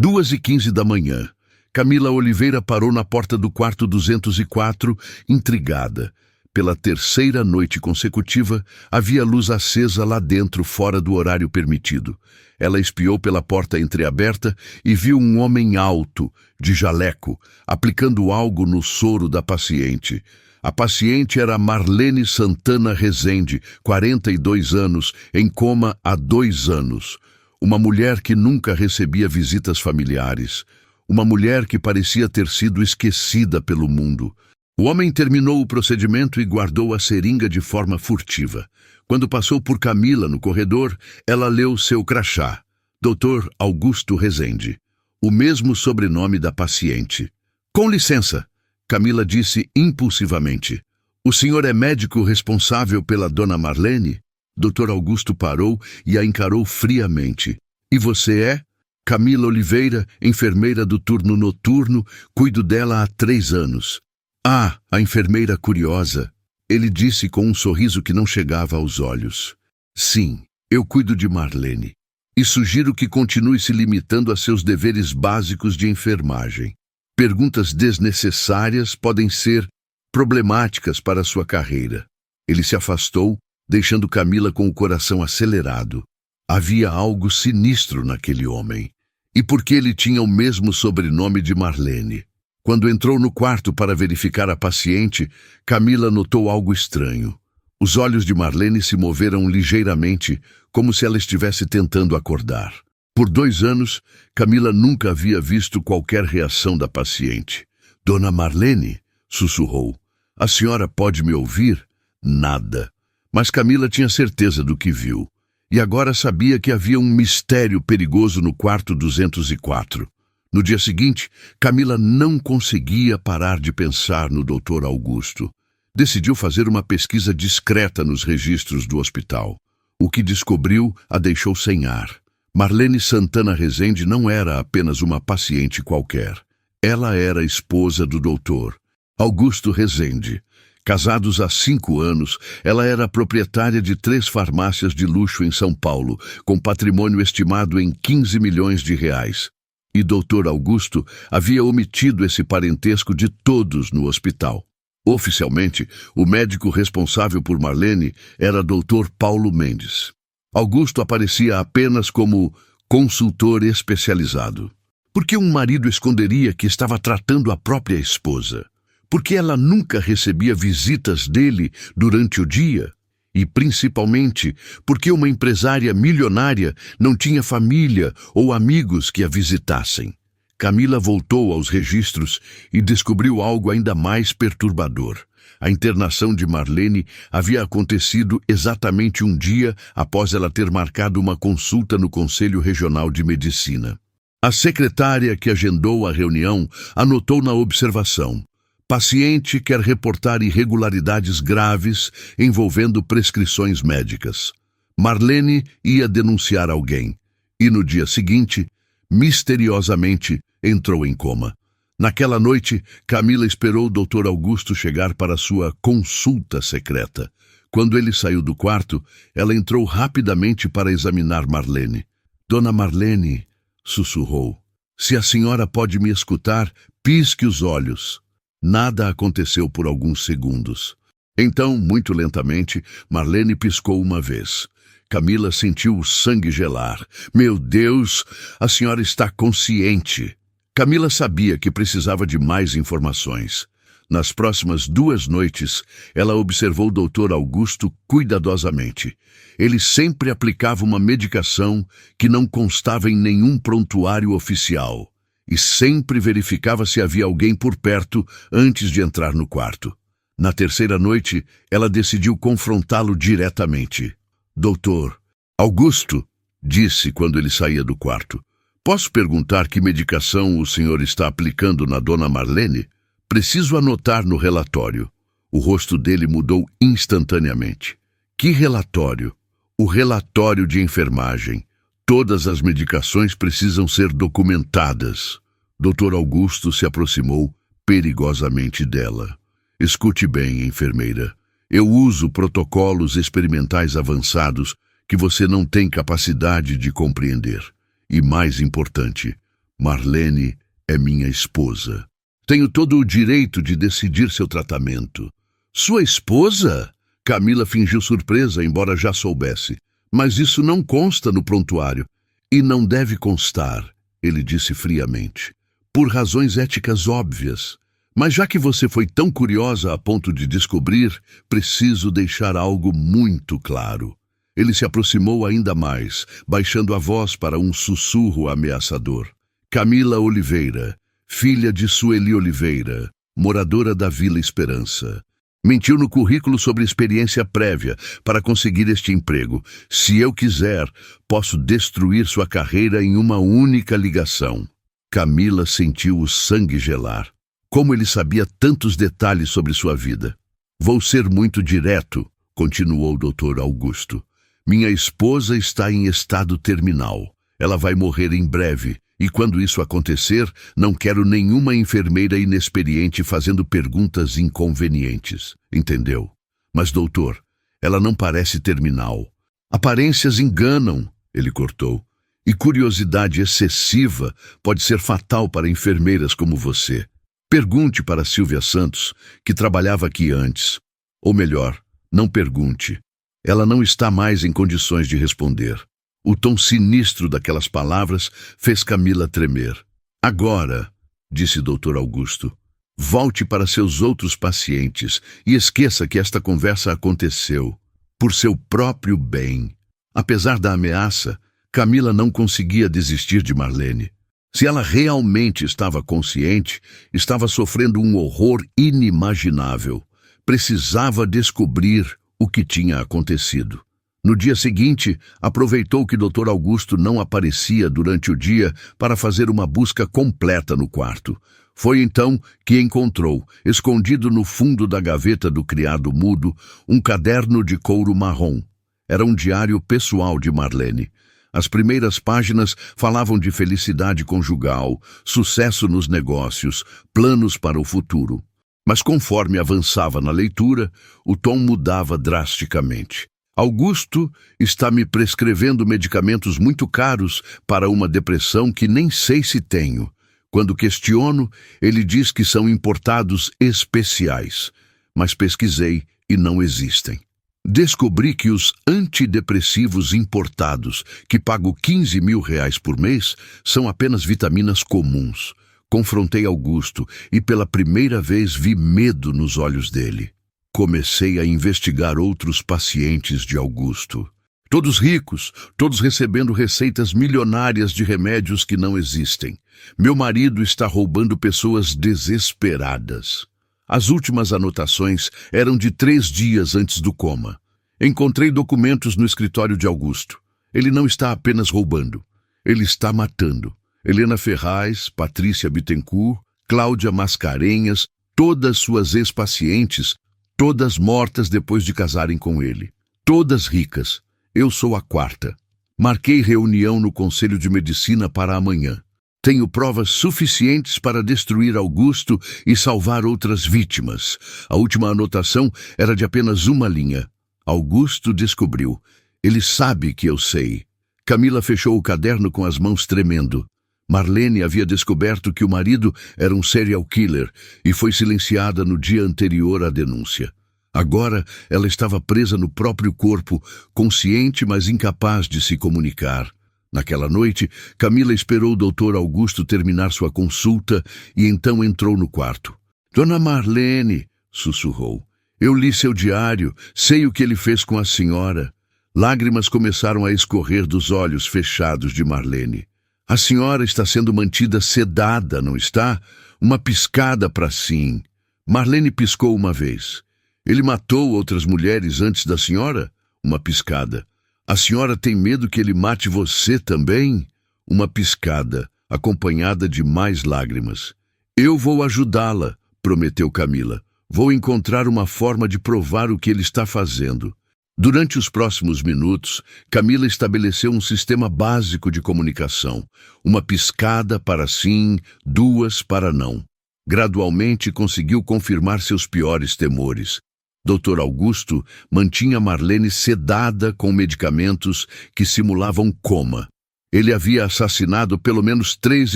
2h15 da manhã. Camila Oliveira parou na porta do quarto 204, intrigada. Pela terceira noite consecutiva, havia luz acesa lá dentro, fora do horário permitido. Ela espiou pela porta entreaberta e viu um homem alto, de jaleco, aplicando algo no soro da paciente. A paciente era Marlene Santana Rezende, 42 anos, em coma há 2 anos. Uma mulher que nunca recebia visitas familiares. Uma mulher que parecia ter sido esquecida pelo mundo. O homem terminou o procedimento e guardou a seringa de forma furtiva. Quando passou por Camila no corredor, ela leu seu crachá. Dr. Augusto Rezende. O mesmo sobrenome da paciente. Com licença, Camila disse impulsivamente. O senhor é médico responsável pela dona Marlene? Dr. Augusto parou e a encarou friamente. E você é? Camila Oliveira, enfermeira do turno noturno, cuido dela há 3 anos. Ah, a enfermeira curiosa. Ele disse com um sorriso que não chegava aos olhos. Sim, eu cuido de Marlene. E sugiro que continue se limitando a seus deveres básicos de enfermagem. Perguntas desnecessárias podem ser problemáticas para sua carreira. Ele se afastou, deixando Camila com o coração acelerado. Havia algo sinistro naquele homem. E por que ele tinha o mesmo sobrenome de Marlene? Quando entrou no quarto para verificar a paciente, Camila notou algo estranho. Os olhos de Marlene se moveram ligeiramente, como se ela estivesse tentando acordar. Por 2 anos, Camila nunca havia visto qualquer reação da paciente. Dona Marlene, sussurrou. A senhora pode me ouvir? Nada. Mas Camila tinha certeza do que viu. E agora sabia que havia um mistério perigoso no quarto 204. No dia seguinte, Camila não conseguia parar de pensar no Dr. Augusto. Decidiu fazer uma pesquisa discreta nos registros do hospital. O que descobriu a deixou sem ar. Marlene Santana Rezende não era apenas uma paciente qualquer. Ela era esposa do Dr. Augusto Rezende. Casados há 5 anos, ela era proprietária de 3 farmácias de luxo em São Paulo, com patrimônio estimado em 15 milhões de reais. E Dr. Augusto havia omitido esse parentesco de todos no hospital. Oficialmente, o médico responsável por Marlene era Dr. Paulo Mendes. Augusto aparecia apenas como consultor especializado. Por que um marido esconderia que estava tratando a própria esposa? Por que ela nunca recebia visitas dele durante o dia? E, principalmente, porque uma empresária milionária não tinha família ou amigos que a visitassem. Camila voltou aos registros e descobriu algo ainda mais perturbador. A internação de Marlene havia acontecido exatamente um dia após ela ter marcado uma consulta no Conselho Regional de Medicina. A secretária que agendou a reunião anotou na observação: paciente quer reportar irregularidades graves envolvendo prescrições médicas. Marlene ia denunciar alguém e, no dia seguinte, misteriosamente, entrou em coma. Naquela noite, Camila esperou o Dr. Augusto chegar para sua consulta secreta. Quando ele saiu do quarto, ela entrou rapidamente para examinar Marlene. Dona Marlene, sussurrou. Se a senhora pode me escutar, pisque os olhos. Nada aconteceu por alguns segundos. Então, muito lentamente, Marlene piscou uma vez. Camila sentiu o sangue gelar. Meu Deus, a senhora está consciente. Camila sabia que precisava de mais informações. Nas próximas 2 noites, ela observou o Dr. Augusto cuidadosamente. Ele sempre aplicava uma medicação que não constava em nenhum prontuário oficial. E sempre verificava se havia alguém por perto antes de entrar no quarto. Na 3ª noite, ela decidiu confrontá-lo diretamente. Doutor Augusto, disse quando ele saía do quarto, posso perguntar que medicação o senhor está aplicando na dona Marlene? Preciso anotar no relatório. O rosto dele mudou instantaneamente. Que relatório? O relatório de enfermagem. Todas as medicações precisam ser documentadas. Dr. Augusto se aproximou perigosamente dela. Escute bem, enfermeira. Eu uso protocolos experimentais avançados que você não tem capacidade de compreender. E mais importante, Marlene é minha esposa. Tenho todo o direito de decidir seu tratamento. Sua esposa? Camila fingiu surpresa, embora já soubesse. Mas isso não consta no prontuário. E não deve constar, ele disse friamente. Por razões éticas óbvias. Mas já que você foi tão curiosa a ponto de descobrir, preciso deixar algo muito claro. Ele se aproximou ainda mais, baixando a voz para um sussurro ameaçador. Camila Oliveira, filha de Sueli Oliveira, moradora da Vila Esperança. Mentiu no currículo sobre experiência prévia para conseguir este emprego. Se eu quiser, posso destruir sua carreira em uma única ligação. Camila sentiu o sangue gelar. Como ele sabia tantos detalhes sobre sua vida? Vou ser muito direto, continuou o Dr. Augusto. Minha esposa está em estado terminal. Ela vai morrer em breve. E quando isso acontecer, não quero nenhuma enfermeira inexperiente fazendo perguntas inconvenientes. Entendeu? Mas, doutor, ela não parece terminal. Aparências enganam, ele cortou. E curiosidade excessiva pode ser fatal para enfermeiras como você. Pergunte para Silvia Santos, que trabalhava aqui antes. Ou melhor, não pergunte. Ela não está mais em condições de responder. O tom sinistro daquelas palavras fez Camila tremer. Agora, disse Dr. Augusto, volte para seus outros pacientes e esqueça que esta conversa aconteceu. Por seu próprio bem. Apesar da ameaça, Camila não conseguia desistir de Marlene. Se ela realmente estava consciente, estava sofrendo um horror inimaginável. Precisava descobrir o que tinha acontecido. No dia seguinte, aproveitou que Dr. Augusto não aparecia durante o dia para fazer uma busca completa no quarto. Foi então que encontrou, escondido no fundo da gaveta do criado mudo, um caderno de couro marrom. Era um diário pessoal de Marlene. As primeiras páginas falavam de felicidade conjugal, sucesso nos negócios, planos para o futuro. Mas conforme avançava na leitura, o tom mudava drasticamente. Augusto está me prescrevendo medicamentos muito caros para uma depressão que nem sei se tenho. Quando questiono, ele diz que são importados especiais, mas pesquisei e não existem. Descobri que os antidepressivos importados, que pago R$ 15.000 por mês, são apenas vitaminas comuns. Confrontei Augusto e pela primeira vez vi medo nos olhos dele. Comecei a investigar outros pacientes de Augusto. Todos ricos, todos recebendo receitas milionárias de remédios que não existem. Meu marido está roubando pessoas desesperadas. As últimas anotações eram de 3 dias antes do coma. Encontrei documentos no escritório de Augusto. Ele não está apenas roubando, ele está matando. Helena Ferraz, Patrícia Bittencourt, Cláudia Mascarenhas, todas suas ex-pacientes, todas mortas depois de casarem com ele. Todas ricas. Eu sou a 4ª. Marquei reunião no Conselho de Medicina para amanhã. Tenho provas suficientes para destruir Augusto e salvar outras vítimas. A última anotação era de apenas uma linha. Augusto descobriu. Ele sabe que eu sei. Camila fechou o caderno com as mãos tremendo. Marlene havia descoberto que o marido era um serial killer e foi silenciada no dia anterior à denúncia. Agora ela estava presa no próprio corpo, consciente mas incapaz de se comunicar. Naquela noite, Camila esperou o Dr. Augusto terminar sua consulta e então entrou no quarto. Dona Marlene, sussurrou, eu li seu diário, sei o que ele fez com a senhora. Lágrimas começaram a escorrer dos olhos fechados de Marlene. A senhora está sendo mantida sedada, não está? Uma piscada para sim. Marlene piscou uma vez. Ele matou outras mulheres antes da senhora? Uma piscada. A senhora tem medo que ele mate você também? Uma piscada, acompanhada de mais lágrimas. Eu vou ajudá-la, prometeu Camila. Vou encontrar uma forma de provar o que ele está fazendo. Durante os próximos minutos, Camila estabeleceu um sistema básico de comunicação. Uma piscada para sim, 2 para não. Gradualmente conseguiu confirmar seus piores temores. Dr. Augusto mantinha Marlene sedada com medicamentos que simulavam coma. Ele havia assassinado pelo menos 3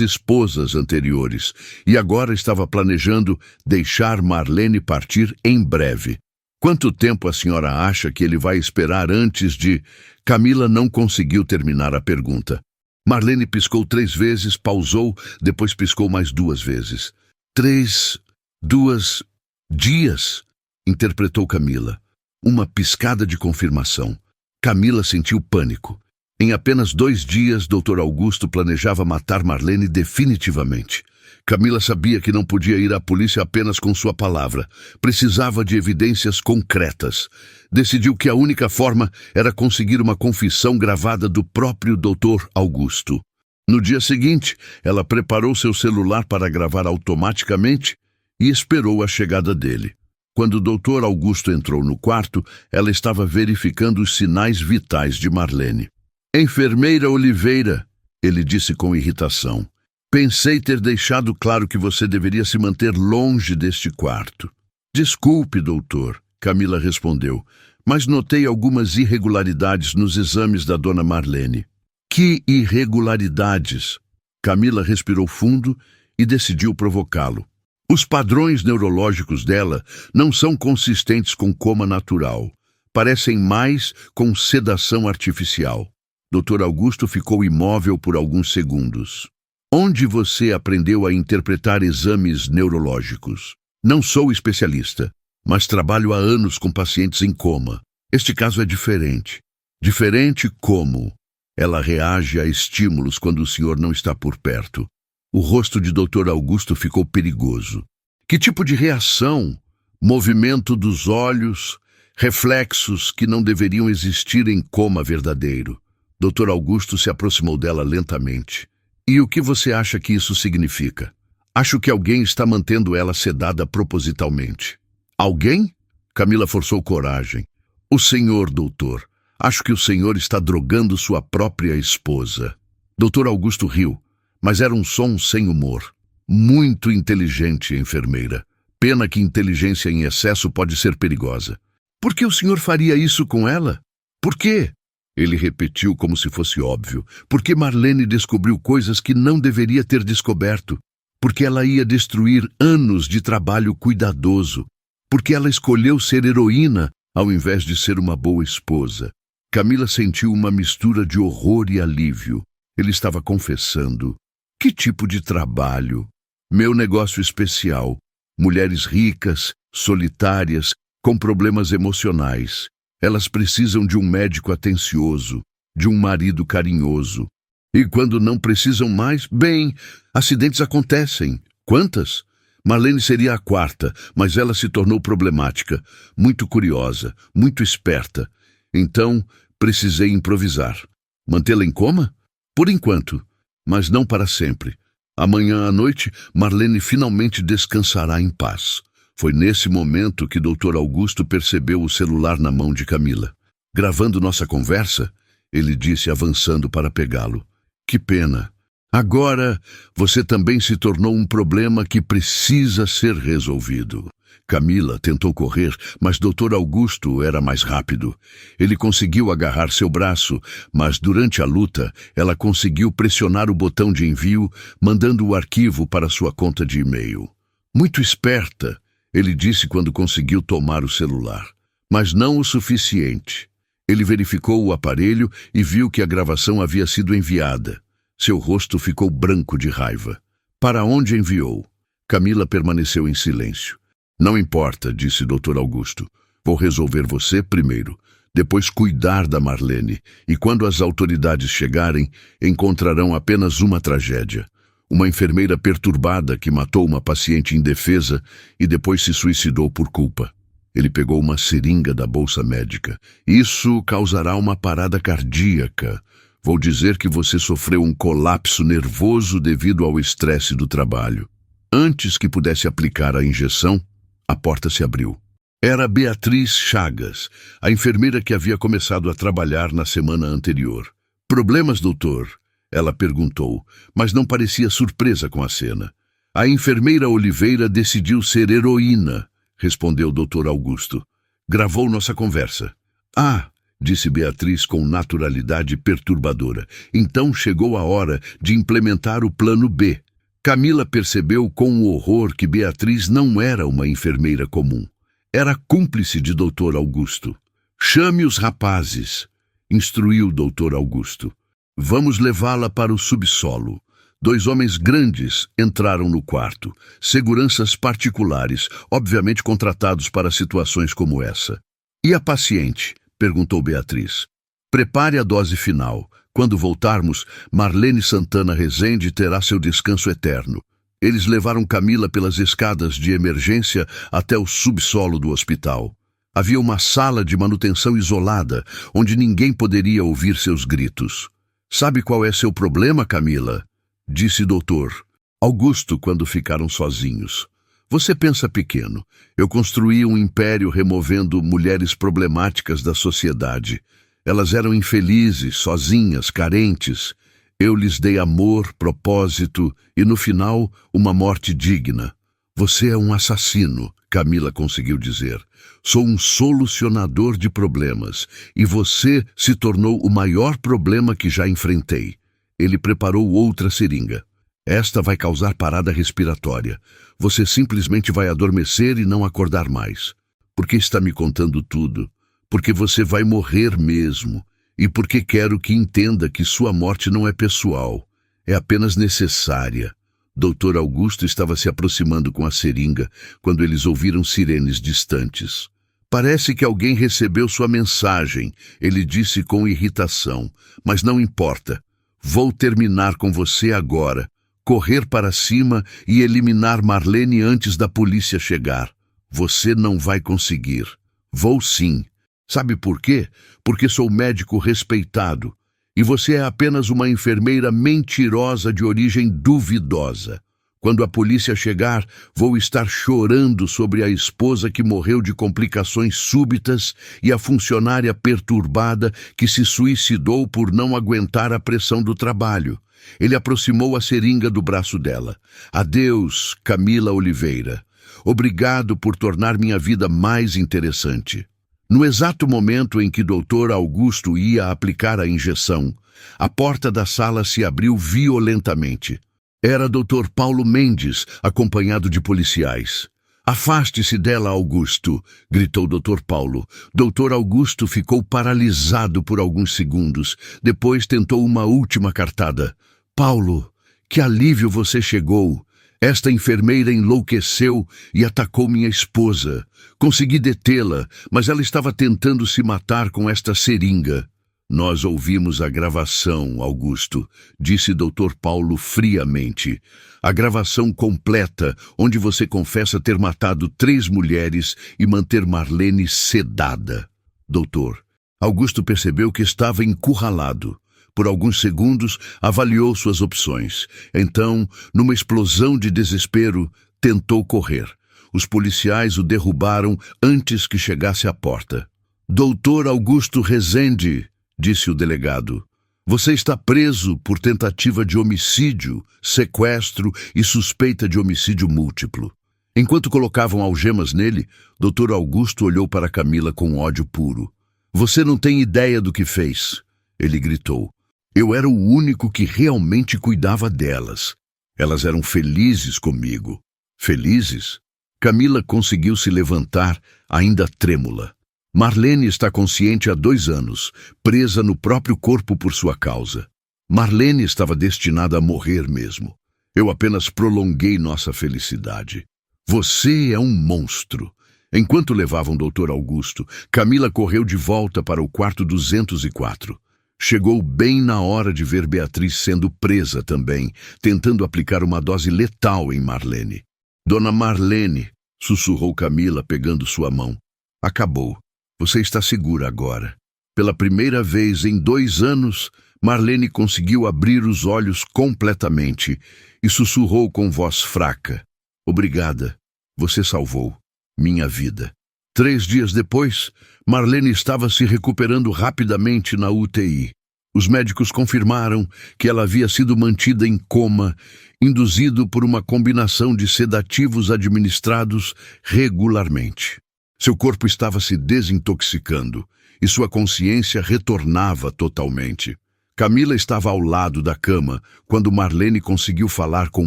esposas anteriores e agora estava planejando deixar Marlene partir em breve. Quanto tempo a senhora acha que ele vai esperar antes de... Camila não conseguiu terminar a pergunta. Marlene piscou 3 vezes, pausou, depois piscou mais 2 vezes. 3, 2 dias, interpretou Camila. Uma piscada de confirmação. Camila sentiu pânico. Em apenas 2 dias, Dr. Augusto planejava matar Marlene definitivamente. Camila sabia que não podia ir à polícia apenas com sua palavra. Precisava de evidências concretas. Decidiu que a única forma era conseguir uma confissão gravada do próprio Dr. Augusto. No dia seguinte, ela preparou seu celular para gravar automaticamente e esperou a chegada dele. Quando o Dr. Augusto entrou no quarto, ela estava verificando os sinais vitais de Marlene. Enfermeira Oliveira, ele disse com irritação. Pensei ter deixado claro que você deveria se manter longe deste quarto. Desculpe, doutor, Camila respondeu, mas notei algumas irregularidades nos exames da dona Marlene. Que irregularidades? Camila respirou fundo e decidiu provocá-lo. Os padrões neurológicos dela não são consistentes com coma natural. Parecem mais com sedação artificial. Dr. Augusto ficou imóvel por alguns segundos. Onde você aprendeu a interpretar exames neurológicos? Não sou especialista, mas trabalho há anos com pacientes em coma. Este caso é diferente. Diferente como? Ela reage a estímulos quando o senhor não está por perto. O rosto de Dr. Augusto ficou perigoso. Que tipo de reação? Movimento dos olhos, reflexos que não deveriam existir em coma verdadeiro. Dr. Augusto se aproximou dela lentamente. E o que você acha que isso significa? Acho que alguém está mantendo ela sedada propositalmente. Alguém? Camila forçou coragem. O senhor, doutor. Acho que o senhor está drogando sua própria esposa. Dr. Augusto riu, mas era um som sem humor. Muito inteligente, enfermeira. Pena que inteligência em excesso pode ser perigosa. Por que o senhor faria isso com ela? Por quê? Ele repetiu como se fosse óbvio. Porque Marlene descobriu coisas que não deveria ter descoberto. Porque ela ia destruir anos de trabalho cuidadoso. Porque ela escolheu ser heroína ao invés de ser uma boa esposa. Camila sentiu uma mistura de horror e alívio. Ele estava confessando. Que tipo de trabalho? Meu negócio especial. Mulheres ricas, solitárias, com problemas emocionais. Elas precisam de um médico atencioso, de um marido carinhoso. E quando não precisam mais, bem, acidentes acontecem. Quantas? Marlene seria a 4ª, mas ela se tornou problemática, muito curiosa, muito esperta. Então, precisei improvisar. Mantê-la em coma? Por enquanto, mas não para sempre. Amanhã à noite, Marlene finalmente descansará em paz. Foi nesse momento que Dr. Augusto percebeu o celular na mão de Camila. Gravando nossa conversa, ele disse avançando para pegá-lo. Que pena. Agora, você também se tornou um problema que precisa ser resolvido. Camila tentou correr, mas Dr. Augusto era mais rápido. Ele conseguiu agarrar seu braço, mas durante a luta, ela conseguiu pressionar o botão de envio, mandando o arquivo para sua conta de e-mail. Muito esperta, ele disse quando conseguiu tomar o celular. Mas não o suficiente. Ele verificou o aparelho e viu que a gravação havia sido enviada. Seu rosto ficou branco de raiva. Para onde enviou? Camila permaneceu em silêncio. Não importa, disse Dr. Augusto. Vou resolver você primeiro, depois cuidar da Marlene, e quando as autoridades chegarem, encontrarão apenas uma tragédia. Uma enfermeira perturbada que matou uma paciente indefesa e depois se suicidou por culpa. Ele pegou uma seringa da bolsa médica. Isso causará uma parada cardíaca. Vou dizer que você sofreu um colapso nervoso devido ao estresse do trabalho. Antes que pudesse aplicar a injeção, a porta se abriu. Era Beatriz Chagas, a enfermeira que havia começado a trabalhar na semana anterior. Problemas, doutor? Ela perguntou, mas não parecia surpresa com a cena. A enfermeira Oliveira decidiu ser heroína, respondeu Dr. Augusto. Gravou nossa conversa. Ah, disse Beatriz com naturalidade perturbadora. Então chegou a hora de implementar o plano B. Camila percebeu com horror que Beatriz não era uma enfermeira comum. Era cúmplice de Dr. Augusto. Chame os rapazes, instruiu o Dr. Augusto. Vamos levá-la para o subsolo. 2 homens grandes entraram no quarto, seguranças particulares, obviamente contratados para situações como essa. E a paciente? Perguntou Beatriz. Prepare a dose final. Quando voltarmos, Marlene Santana Rezende terá seu descanso eterno. Eles levaram Camila pelas escadas de emergência até o subsolo do hospital. Havia uma sala de manutenção isolada, onde ninguém poderia ouvir seus gritos. Sabe qual é seu problema, Camila? Disse Dr. Augusto quando ficaram sozinhos. Você pensa pequeno. Eu construí um império removendo mulheres problemáticas da sociedade. Elas eram infelizes, sozinhas, carentes. Eu lhes dei amor, propósito e, no final, uma morte digna. Você é um assassino, Camila conseguiu dizer. Sou um solucionador de problemas, e você se tornou o maior problema que já enfrentei. Ele preparou outra seringa. Esta vai causar parada respiratória. Você simplesmente vai adormecer e não acordar mais. Por que está me contando tudo? Porque você vai morrer mesmo. E porque quero que entenda que sua morte não é pessoal. É apenas necessária. Dr. Augusto estava se aproximando com a seringa quando eles ouviram sirenes distantes. Parece que alguém recebeu sua mensagem, ele disse com irritação. Mas não importa. Vou terminar com você agora. Correr para cima e eliminar Marlene antes da polícia chegar. Você não vai conseguir. Vou sim. Sabe por quê? Porque sou médico respeitado. E você é apenas uma enfermeira mentirosa de origem duvidosa. Quando a polícia chegar, vou estar chorando sobre a esposa que morreu de complicações súbitas e a funcionária perturbada que se suicidou por não aguentar a pressão do trabalho. Ele aproximou a seringa do braço dela. Adeus, Camila Oliveira. Obrigado por tornar minha vida mais interessante. No exato momento em que Dr. Augusto ia aplicar a injeção, a porta da sala se abriu violentamente. Era Dr. Paulo Mendes, acompanhado de policiais. Afaste-se dela, Augusto, gritou Dr. Paulo. Dr. Augusto ficou paralisado por alguns segundos. Depois tentou uma última cartada. Paulo, que alívio você chegou. Esta enfermeira enlouqueceu e atacou minha esposa. Consegui detê-la, mas ela estava tentando se matar com esta seringa. Nós ouvimos a gravação, Augusto, disse Dr. Paulo friamente. A gravação completa, onde você confessa ter matado 3 mulheres e manter Marlene sedada. Doutor, Augusto percebeu que estava encurralado. Por alguns segundos, avaliou suas opções. Então, numa explosão de desespero, tentou correr. Os policiais o derrubaram antes que chegasse à porta. Doutor Augusto Rezende, disse o delegado, você está preso por tentativa de homicídio, sequestro e suspeita de homicídio múltiplo. Enquanto colocavam algemas nele, Dr. Augusto olhou para Camila com ódio puro. Você não tem ideia do que fez, ele gritou. Eu era o único que realmente cuidava delas. Elas eram felizes comigo. Felizes? Camila conseguiu se levantar, ainda trêmula. Marlene está consciente há 2 anos, presa no próprio corpo por sua causa. Marlene estava destinada a morrer mesmo. Eu apenas prolonguei nossa felicidade. Você é um monstro. Enquanto levavam Dr. Augusto, Camila correu de volta para o quarto 204. Chegou bem na hora de ver Beatriz sendo presa também, tentando aplicar uma dose letal em Marlene. Dona Marlene, sussurrou Camila pegando sua mão. Acabou. Você está segura agora. Pela primeira vez em 2 anos, Marlene conseguiu abrir os olhos completamente e sussurrou com voz fraca. Obrigada. Você salvou minha vida. 3 dias depois, Marlene estava se recuperando rapidamente na UTI. Os médicos confirmaram que ela havia sido mantida em coma, induzido por uma combinação de sedativos administrados regularmente. Seu corpo estava se desintoxicando e sua consciência retornava totalmente. Camila estava ao lado da cama quando Marlene conseguiu falar com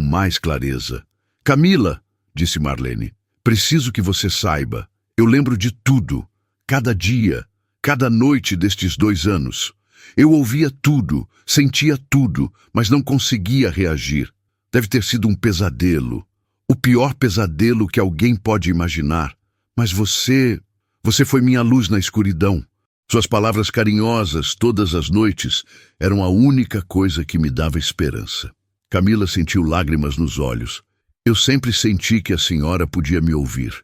mais clareza. Camila, disse Marlene, preciso que você saiba. Eu lembro de tudo, cada dia, cada noite destes 2 anos. Eu ouvia tudo, sentia tudo, mas não conseguia reagir. Deve ter sido um pesadelo. O pior pesadelo que alguém pode imaginar. Mas você foi minha luz na escuridão. Suas palavras carinhosas todas as noites eram a única coisa que me dava esperança. Camila sentiu lágrimas nos olhos. Eu sempre senti que a senhora podia me ouvir.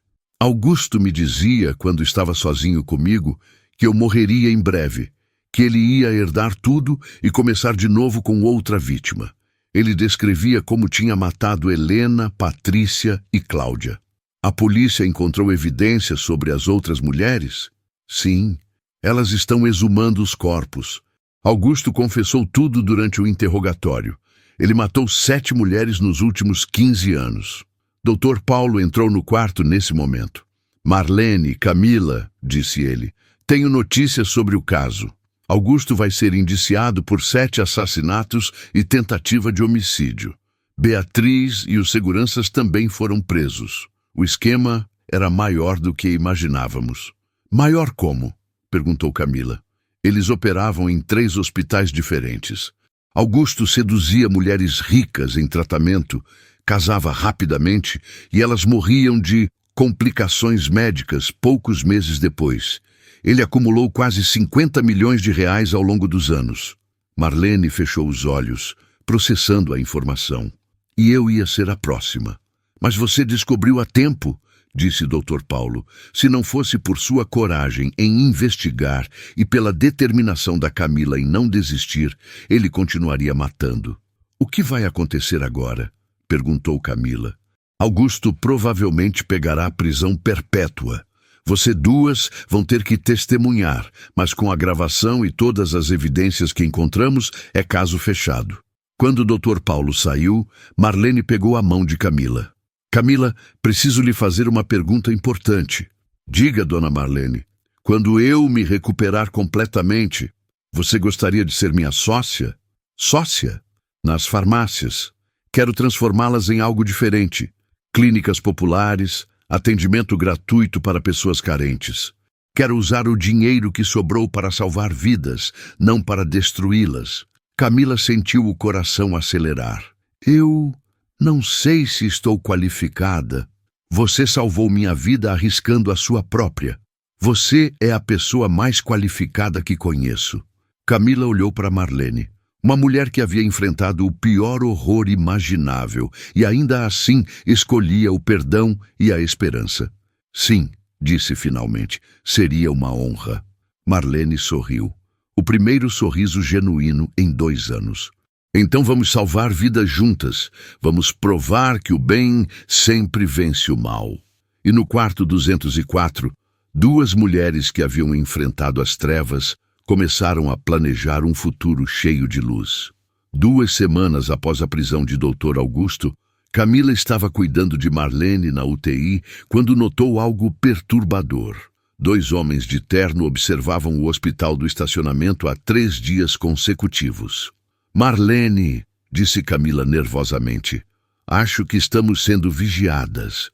Augusto me dizia, quando estava sozinho comigo, que eu morreria em breve, que ele ia herdar tudo e começar de novo com outra vítima. Ele descrevia como tinha matado Helena, Patrícia e Cláudia. A polícia encontrou evidências sobre as outras mulheres? Sim, elas estão exumando os corpos. Augusto confessou tudo durante o interrogatório. Ele matou 7 mulheres nos últimos 15 anos. Dr. Paulo entrou no quarto nesse momento. Marlene, Camila, disse ele, tenho notícias sobre o caso. Augusto vai ser indiciado por 7 assassinatos e tentativa de homicídio. Beatriz e os seguranças também foram presos. O esquema era maior do que imaginávamos. Maior como? Perguntou Camila. Eles operavam em 3 hospitais diferentes. Augusto seduzia mulheres ricas em tratamento, casava rapidamente e elas morriam de complicações médicas poucos meses depois. Ele acumulou quase 50 milhões de reais ao longo dos anos. Marlene fechou os olhos, processando a informação. E eu ia ser a próxima. Mas você descobriu a tempo, disse Dr. Paulo. Se não fosse por sua coragem em investigar e pela determinação da Camila em não desistir, ele continuaria matando. O que vai acontecer agora? Perguntou Camila. Augusto provavelmente pegará a prisão perpétua. Você 2 vão ter que testemunhar, mas com a gravação e todas as evidências que encontramos, é caso fechado. Quando o Dr. Paulo saiu, Marlene pegou a mão de Camila. Camila, preciso lhe fazer uma pergunta importante. Diga, dona Marlene, quando eu me recuperar completamente, você gostaria de ser minha sócia? Sócia? Nas farmácias. Quero transformá-las em algo diferente. Clínicas populares, atendimento gratuito para pessoas carentes. Quero usar o dinheiro que sobrou para salvar vidas, não para destruí-las. Camila sentiu o coração acelerar. Eu não sei se estou qualificada. Você salvou minha vida arriscando a sua própria. Você é a pessoa mais qualificada que conheço. Camila olhou para Marlene. Uma mulher que havia enfrentado o pior horror imaginável e ainda assim escolhia o perdão e a esperança. Sim, disse finalmente, seria uma honra. Marlene sorriu. O primeiro sorriso genuíno em 2 anos. Então vamos salvar vidas juntas. Vamos provar que o bem sempre vence o mal. E no quarto 204, 2 mulheres que haviam enfrentado as trevas começaram a planejar um futuro cheio de luz. 2 semanas após a prisão de Dr. Augusto, Camila estava cuidando de Marlene na UTI quando notou algo perturbador. 2 homens de terno observavam o hospital do estacionamento há 3 dias consecutivos. Marlene, disse Camila nervosamente, acho que estamos sendo vigiadas.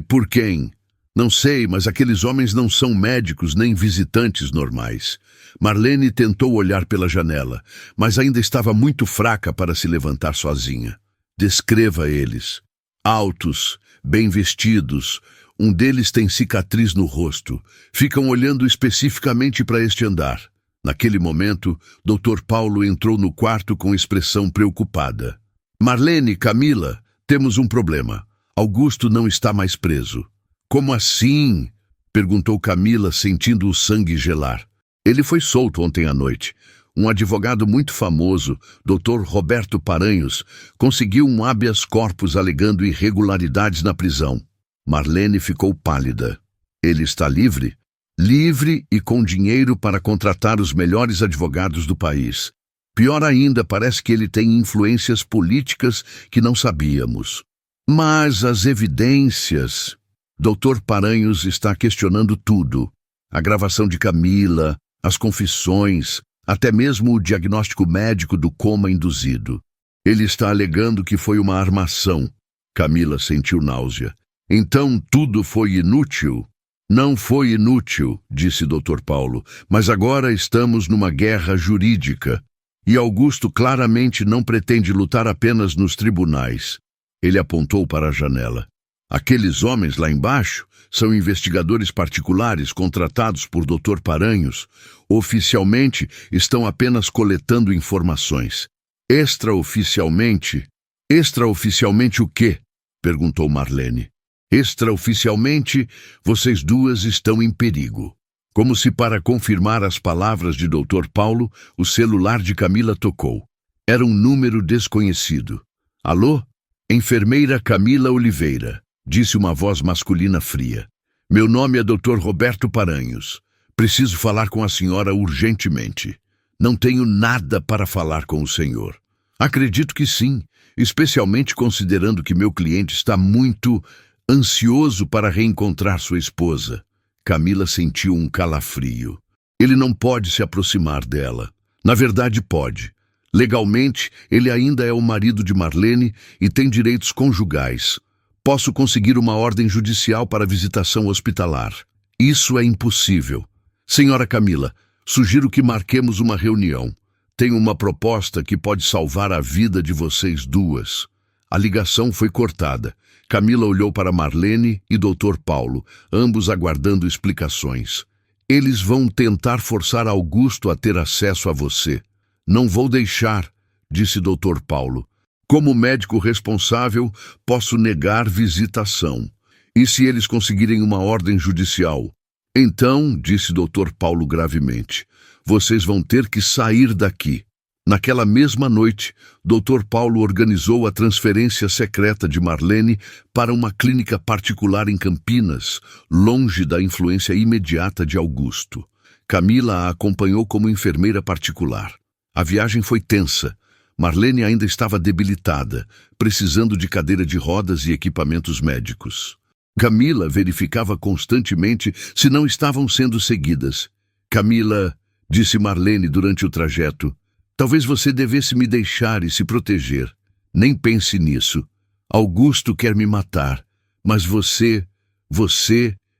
Por quem? Não sei, mas aqueles homens não são médicos nem visitantes normais. Marlene tentou olhar pela janela, mas ainda estava muito fraca para se levantar sozinha. Descreva eles. Altos, bem vestidos, um deles tem cicatriz no rosto. Ficam olhando especificamente para este andar. Naquele momento, Dr. Paulo entrou no quarto com expressão preocupada. Marlene, Camila, temos um problema. Augusto não está mais preso. Como assim? Perguntou Camila, sentindo o sangue gelar. Ele foi solto ontem à noite. Um advogado muito famoso, Dr. Roberto Paranhos, conseguiu um habeas corpus alegando irregularidades na prisão. Marlene ficou pálida. Ele está livre? Livre e com dinheiro para contratar os melhores advogados do país. Pior ainda, parece que ele tem influências políticas que não sabíamos. Mas as evidências... Dr. Paranhos está questionando tudo. A gravação de Camila, as confissões, até mesmo o diagnóstico médico do coma induzido. Ele está alegando que foi uma armação. Camila sentiu náusea. Então tudo foi inútil? Não foi inútil, disse Dr. Paulo, mas agora estamos numa guerra jurídica. E Augusto claramente não pretende lutar apenas nos tribunais. Ele apontou para a janela. Aqueles homens lá embaixo são investigadores particulares contratados por Dr. Paranhos. Oficialmente, estão apenas coletando informações. Extraoficialmente... Extraoficialmente o quê? Perguntou Marlene. Extraoficialmente, vocês duas estão em perigo. Como se para confirmar as palavras de Dr. Paulo, o celular de Camila tocou. Era um número desconhecido. Alô? Enfermeira Camila Oliveira, disse uma voz masculina fria. Meu nome é Dr. Roberto Paranhos. Preciso falar com a senhora urgentemente. Não tenho nada para falar com o senhor. Acredito que sim, especialmente considerando que meu cliente está muito ansioso para reencontrar sua esposa. Camila sentiu um calafrio. Ele não pode se aproximar dela. Na verdade, pode. Legalmente, ele ainda é o marido de Marlene e tem direitos conjugais. Posso conseguir uma ordem judicial para visitação hospitalar. Isso é impossível. Senhora Camila, sugiro que marquemos uma reunião. Tenho uma proposta que pode salvar a vida de vocês duas. A ligação foi cortada. Camila olhou para Marlene e Dr. Paulo, ambos aguardando explicações. Eles vão tentar forçar Augusto a ter acesso a você. Não vou deixar, disse Dr. Paulo. Como médico responsável, posso negar visitação. E se eles conseguirem uma ordem judicial? Então, disse Dr. Paulo gravemente, vocês vão ter que sair daqui. Naquela mesma noite, Dr. Paulo organizou a transferência secreta de Marlene para uma clínica particular em Campinas, longe da influência imediata de Augusto. Camila a acompanhou como enfermeira particular. A viagem foi tensa. Marlene ainda estava debilitada, precisando de cadeira de rodas e equipamentos médicos. Camila verificava constantemente se não estavam sendo seguidas. Camila, disse Marlene durante o trajeto, talvez você devesse me deixar e se proteger. Nem pense nisso. Augusto quer me matar, mas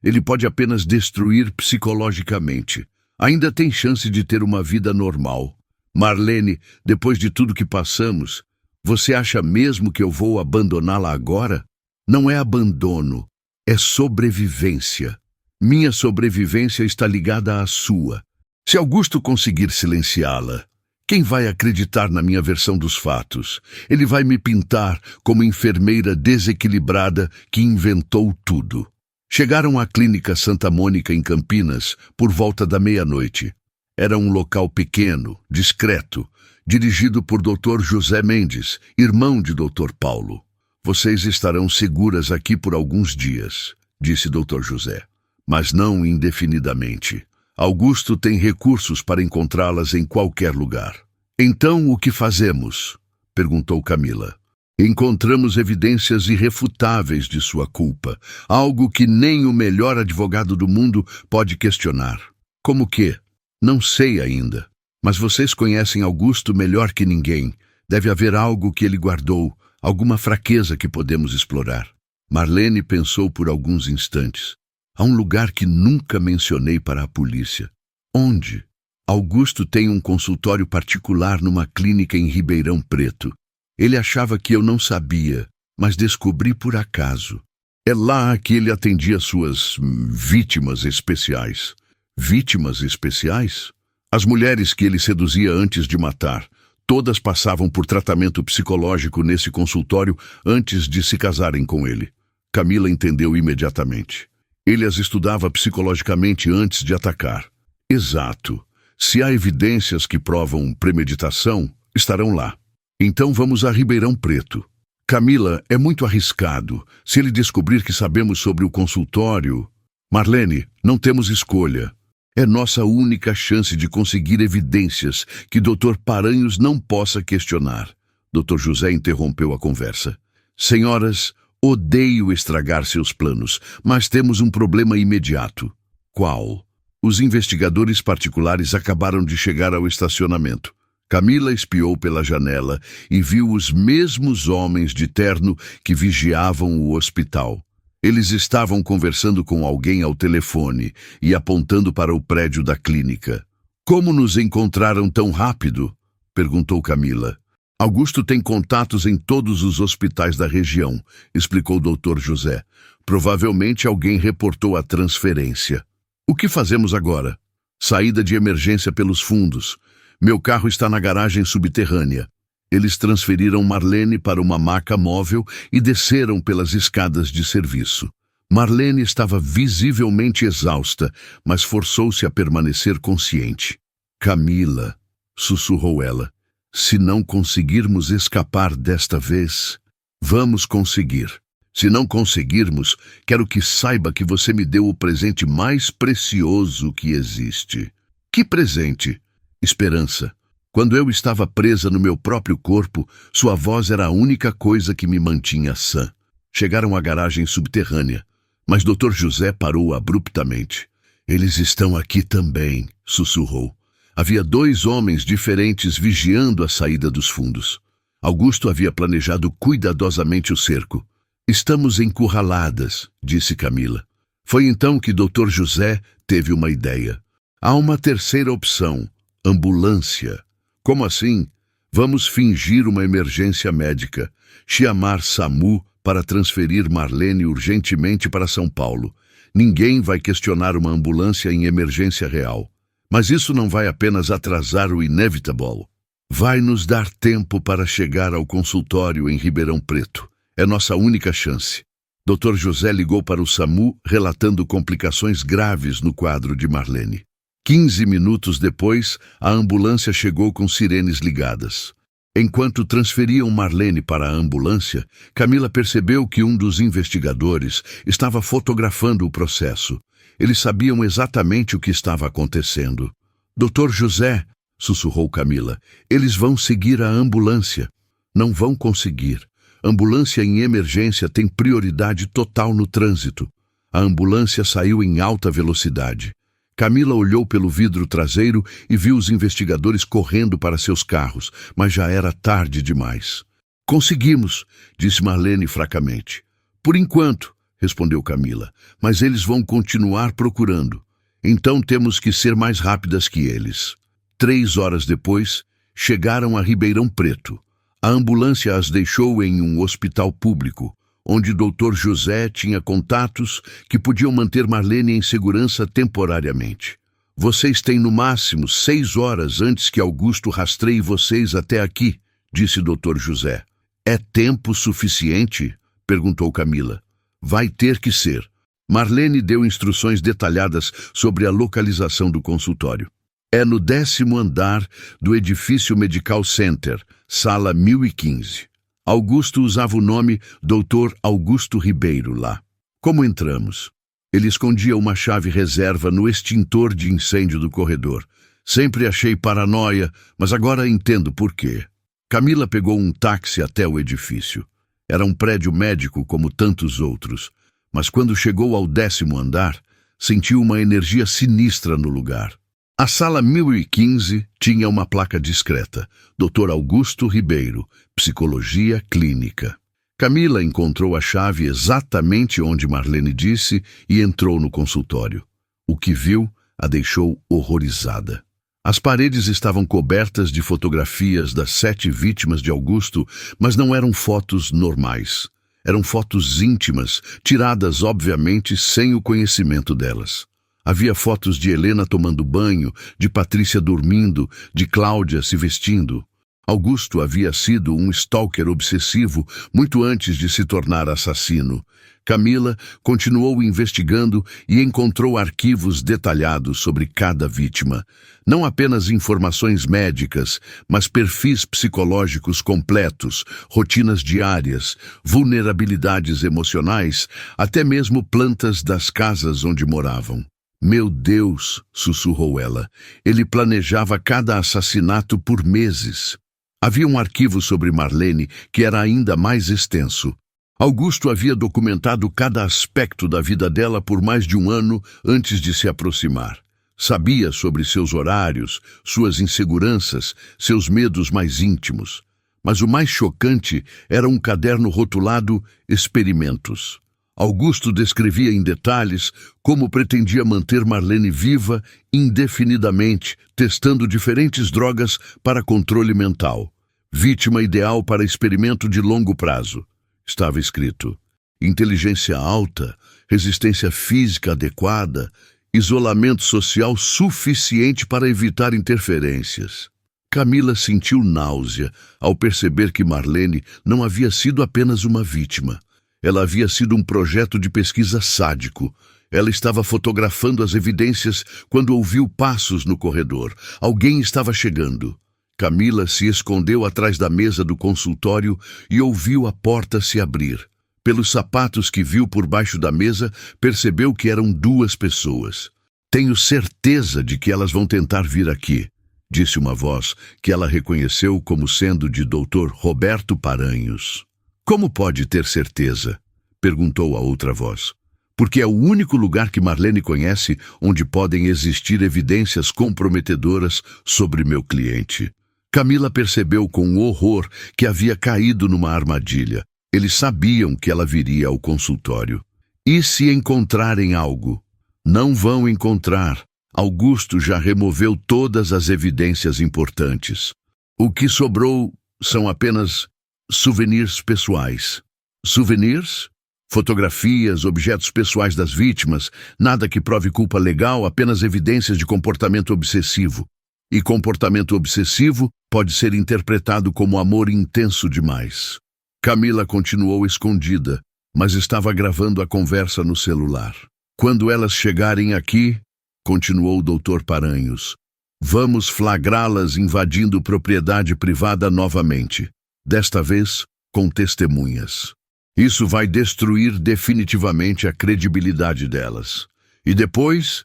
ele pode apenas destruir psicologicamente. Ainda tem chance de ter uma vida normal. Marlene, depois de tudo que passamos, você acha mesmo que eu vou abandoná-la agora? Não é abandono, é sobrevivência. Minha sobrevivência está ligada à sua. Se Augusto conseguir silenciá-la, quem vai acreditar na minha versão dos fatos? Ele vai me pintar como enfermeira desequilibrada que inventou tudo. Chegaram à clínica Santa Mônica em Campinas por volta da meia-noite. Era um local pequeno, discreto, dirigido por Dr. José Mendes, irmão de Dr. Paulo. Vocês estarão seguras aqui por alguns dias, disse Dr. José, mas não indefinidamente. Augusto tem recursos para encontrá-las em qualquer lugar. Então, o que fazemos? Perguntou Camila. Encontramos evidências irrefutáveis de sua culpa, algo que nem o melhor advogado do mundo pode questionar. Como que? Não sei ainda, mas vocês conhecem Augusto melhor que ninguém. Deve haver algo que ele guardou, alguma fraqueza que podemos explorar. Marlene pensou por alguns instantes. Há um lugar que nunca mencionei para a polícia. Onde? Augusto tem um consultório particular numa clínica em Ribeirão Preto. Ele achava que eu não sabia, mas descobri por acaso. É lá que ele atendia suas vítimas especiais. Vítimas especiais? As mulheres que ele seduzia antes de matar. Todas passavam por tratamento psicológico nesse consultório antes de se casarem com ele. Camila entendeu imediatamente. Ele as estudava psicologicamente antes de atacar. Exato. Se há evidências que provam premeditação, estarão lá. Então vamos a Ribeirão Preto. Camila, é muito arriscado. Se ele descobrir que sabemos sobre o consultório... Marlene, não temos escolha. É nossa única chance de conseguir evidências que Dr. Paranhos não possa questionar. Dr. José interrompeu a conversa. Senhoras, odeio estragar seus planos, mas temos um problema imediato. Qual? Os investigadores particulares acabaram de chegar ao estacionamento. Camila espiou pela janela e viu os mesmos homens de terno que vigiavam o hospital. Eles estavam conversando com alguém ao telefone e apontando para o prédio da clínica. "Como nos encontraram tão rápido?" perguntou Camila. "Augusto tem contatos em todos os hospitais da região", explicou o Dr. José. "Provavelmente alguém reportou a transferência." "O que fazemos agora?" "Saída de emergência pelos fundos. Meu carro está na garagem subterrânea." Eles transferiram Marlene para uma maca móvel e desceram pelas escadas de serviço. Marlene estava visivelmente exausta, mas forçou-se a permanecer consciente. "Camila", sussurrou ela, "se não conseguirmos escapar desta vez, vamos conseguir. Se não conseguirmos, quero que saiba que você me deu o presente mais precioso que existe." "Que presente?" "Esperança. Quando eu estava presa no meu próprio corpo, sua voz era a única coisa que me mantinha sã." Chegaram à garagem subterrânea, mas Dr. José parou abruptamente. "Eles estão aqui também", sussurrou. Havia 2 homens diferentes vigiando a saída dos fundos. Augusto havia planejado cuidadosamente o cerco. "Estamos encurraladas", disse Camila. Foi então que Dr. José teve uma ideia. "Há uma terceira opção: ambulância." "Como assim?" "Vamos fingir uma emergência médica. Chamar SAMU para transferir Marlene urgentemente para São Paulo. Ninguém vai questionar uma ambulância em emergência real. Mas isso não vai apenas atrasar o inevitable. Vai nos dar tempo para chegar ao consultório em Ribeirão Preto. É nossa única chance." Dr. José ligou para o SAMU, relatando complicações graves no quadro de Marlene. 15 minutos depois, a ambulância chegou com sirenes ligadas. Enquanto transferiam Marlene para a ambulância, Camila percebeu que um dos investigadores estava fotografando o processo. Eles sabiam exatamente o que estava acontecendo. "Dr. José", sussurrou Camila, "eles vão seguir a ambulância." "Não vão conseguir. Ambulância em emergência tem prioridade total no trânsito." A ambulância saiu em alta velocidade. Camila olhou pelo vidro traseiro e viu os investigadores correndo para seus carros, mas já era tarde demais. "Conseguimos", disse Marlene fracamente. "Por enquanto", respondeu Camila, "mas eles vão continuar procurando. Então temos que ser mais rápidas que eles." 3 horas depois, chegaram a Ribeirão Preto. A ambulância as deixou em um hospital público, onde Dr. José tinha contatos que podiam manter Marlene em segurança temporariamente. "Vocês têm no máximo 6 horas antes que Augusto rastreie vocês até aqui", disse Dr. José. "É tempo suficiente?" perguntou Camila. "Vai ter que ser." Marlene deu instruções detalhadas sobre a localização do consultório. "É no 10º andar do edifício Medical Center, sala 1015. Augusto usava o nome Dr. Augusto Ribeiro lá." "Como entramos?" "Ele escondia uma chave reserva no extintor de incêndio do corredor. Sempre achei paranoia, mas agora entendo por quê." Camila pegou um táxi até o edifício. Era um prédio médico como tantos outros, mas quando chegou ao 10º andar, sentiu uma energia sinistra no lugar. A sala 1015 tinha uma placa discreta: Dr. Augusto Ribeiro, Psicologia Clínica. Camila encontrou a chave exatamente onde Marlene disse e entrou no consultório. O que viu a deixou horrorizada. As paredes estavam cobertas de fotografias das 7 vítimas de Augusto, mas não eram fotos normais. Eram fotos íntimas, tiradas obviamente sem o conhecimento delas. Havia fotos de Helena tomando banho, de Patrícia dormindo, de Cláudia se vestindo. Augusto havia sido um stalker obsessivo muito antes de se tornar assassino. Camila continuou investigando e encontrou arquivos detalhados sobre cada vítima. Não apenas informações médicas, mas perfis psicológicos completos, rotinas diárias, vulnerabilidades emocionais, até mesmo plantas das casas onde moravam. "Meu Deus", sussurrou ela, "ele planejava cada assassinato por meses." Havia um arquivo sobre Marlene que era ainda mais extenso. Augusto havia documentado cada aspecto da vida dela por mais de 1 ano antes de se aproximar. Sabia sobre seus horários, suas inseguranças, seus medos mais íntimos. Mas o mais chocante era um caderno rotulado Experimentos. Augusto descrevia em detalhes como pretendia manter Marlene viva indefinidamente, testando diferentes drogas para controle mental. Vítima ideal para experimento de longo prazo. Estava escrito: inteligência alta, resistência física adequada, isolamento social suficiente para evitar interferências. Camila sentiu náusea ao perceber que Marlene não havia sido apenas uma vítima. Ela havia sido um projeto de pesquisa sádico. Ela estava fotografando as evidências quando ouviu passos no corredor. Alguém estava chegando. Camila se escondeu atrás da mesa do consultório e ouviu a porta se abrir. Pelos sapatos que viu por baixo da mesa, percebeu que eram 2 pessoas. Tenho certeza de que elas vão tentar vir aqui, disse uma voz que ela reconheceu como sendo de Dr. Roberto Paranhos. Como pode ter certeza? Perguntou a outra voz. Porque é o único lugar que Marlene conhece onde podem existir evidências comprometedoras sobre meu cliente. Camila percebeu com horror que havia caído numa armadilha. Eles sabiam que ela viria ao consultório. E se encontrarem algo? Não vão encontrar. Augusto já removeu todas as evidências importantes. O que sobrou são apenas souvenirs pessoais. Souvenirs? Fotografias, objetos pessoais das vítimas, nada que prove culpa legal, apenas evidências de comportamento obsessivo. E comportamento obsessivo pode ser interpretado como amor intenso demais. Camila continuou escondida, mas estava gravando a conversa no celular. Quando elas chegarem aqui, continuou o Dr. Paranhos, vamos flagrá-las invadindo propriedade privada novamente. Desta vez, com testemunhas. Isso vai destruir definitivamente a credibilidade delas. E depois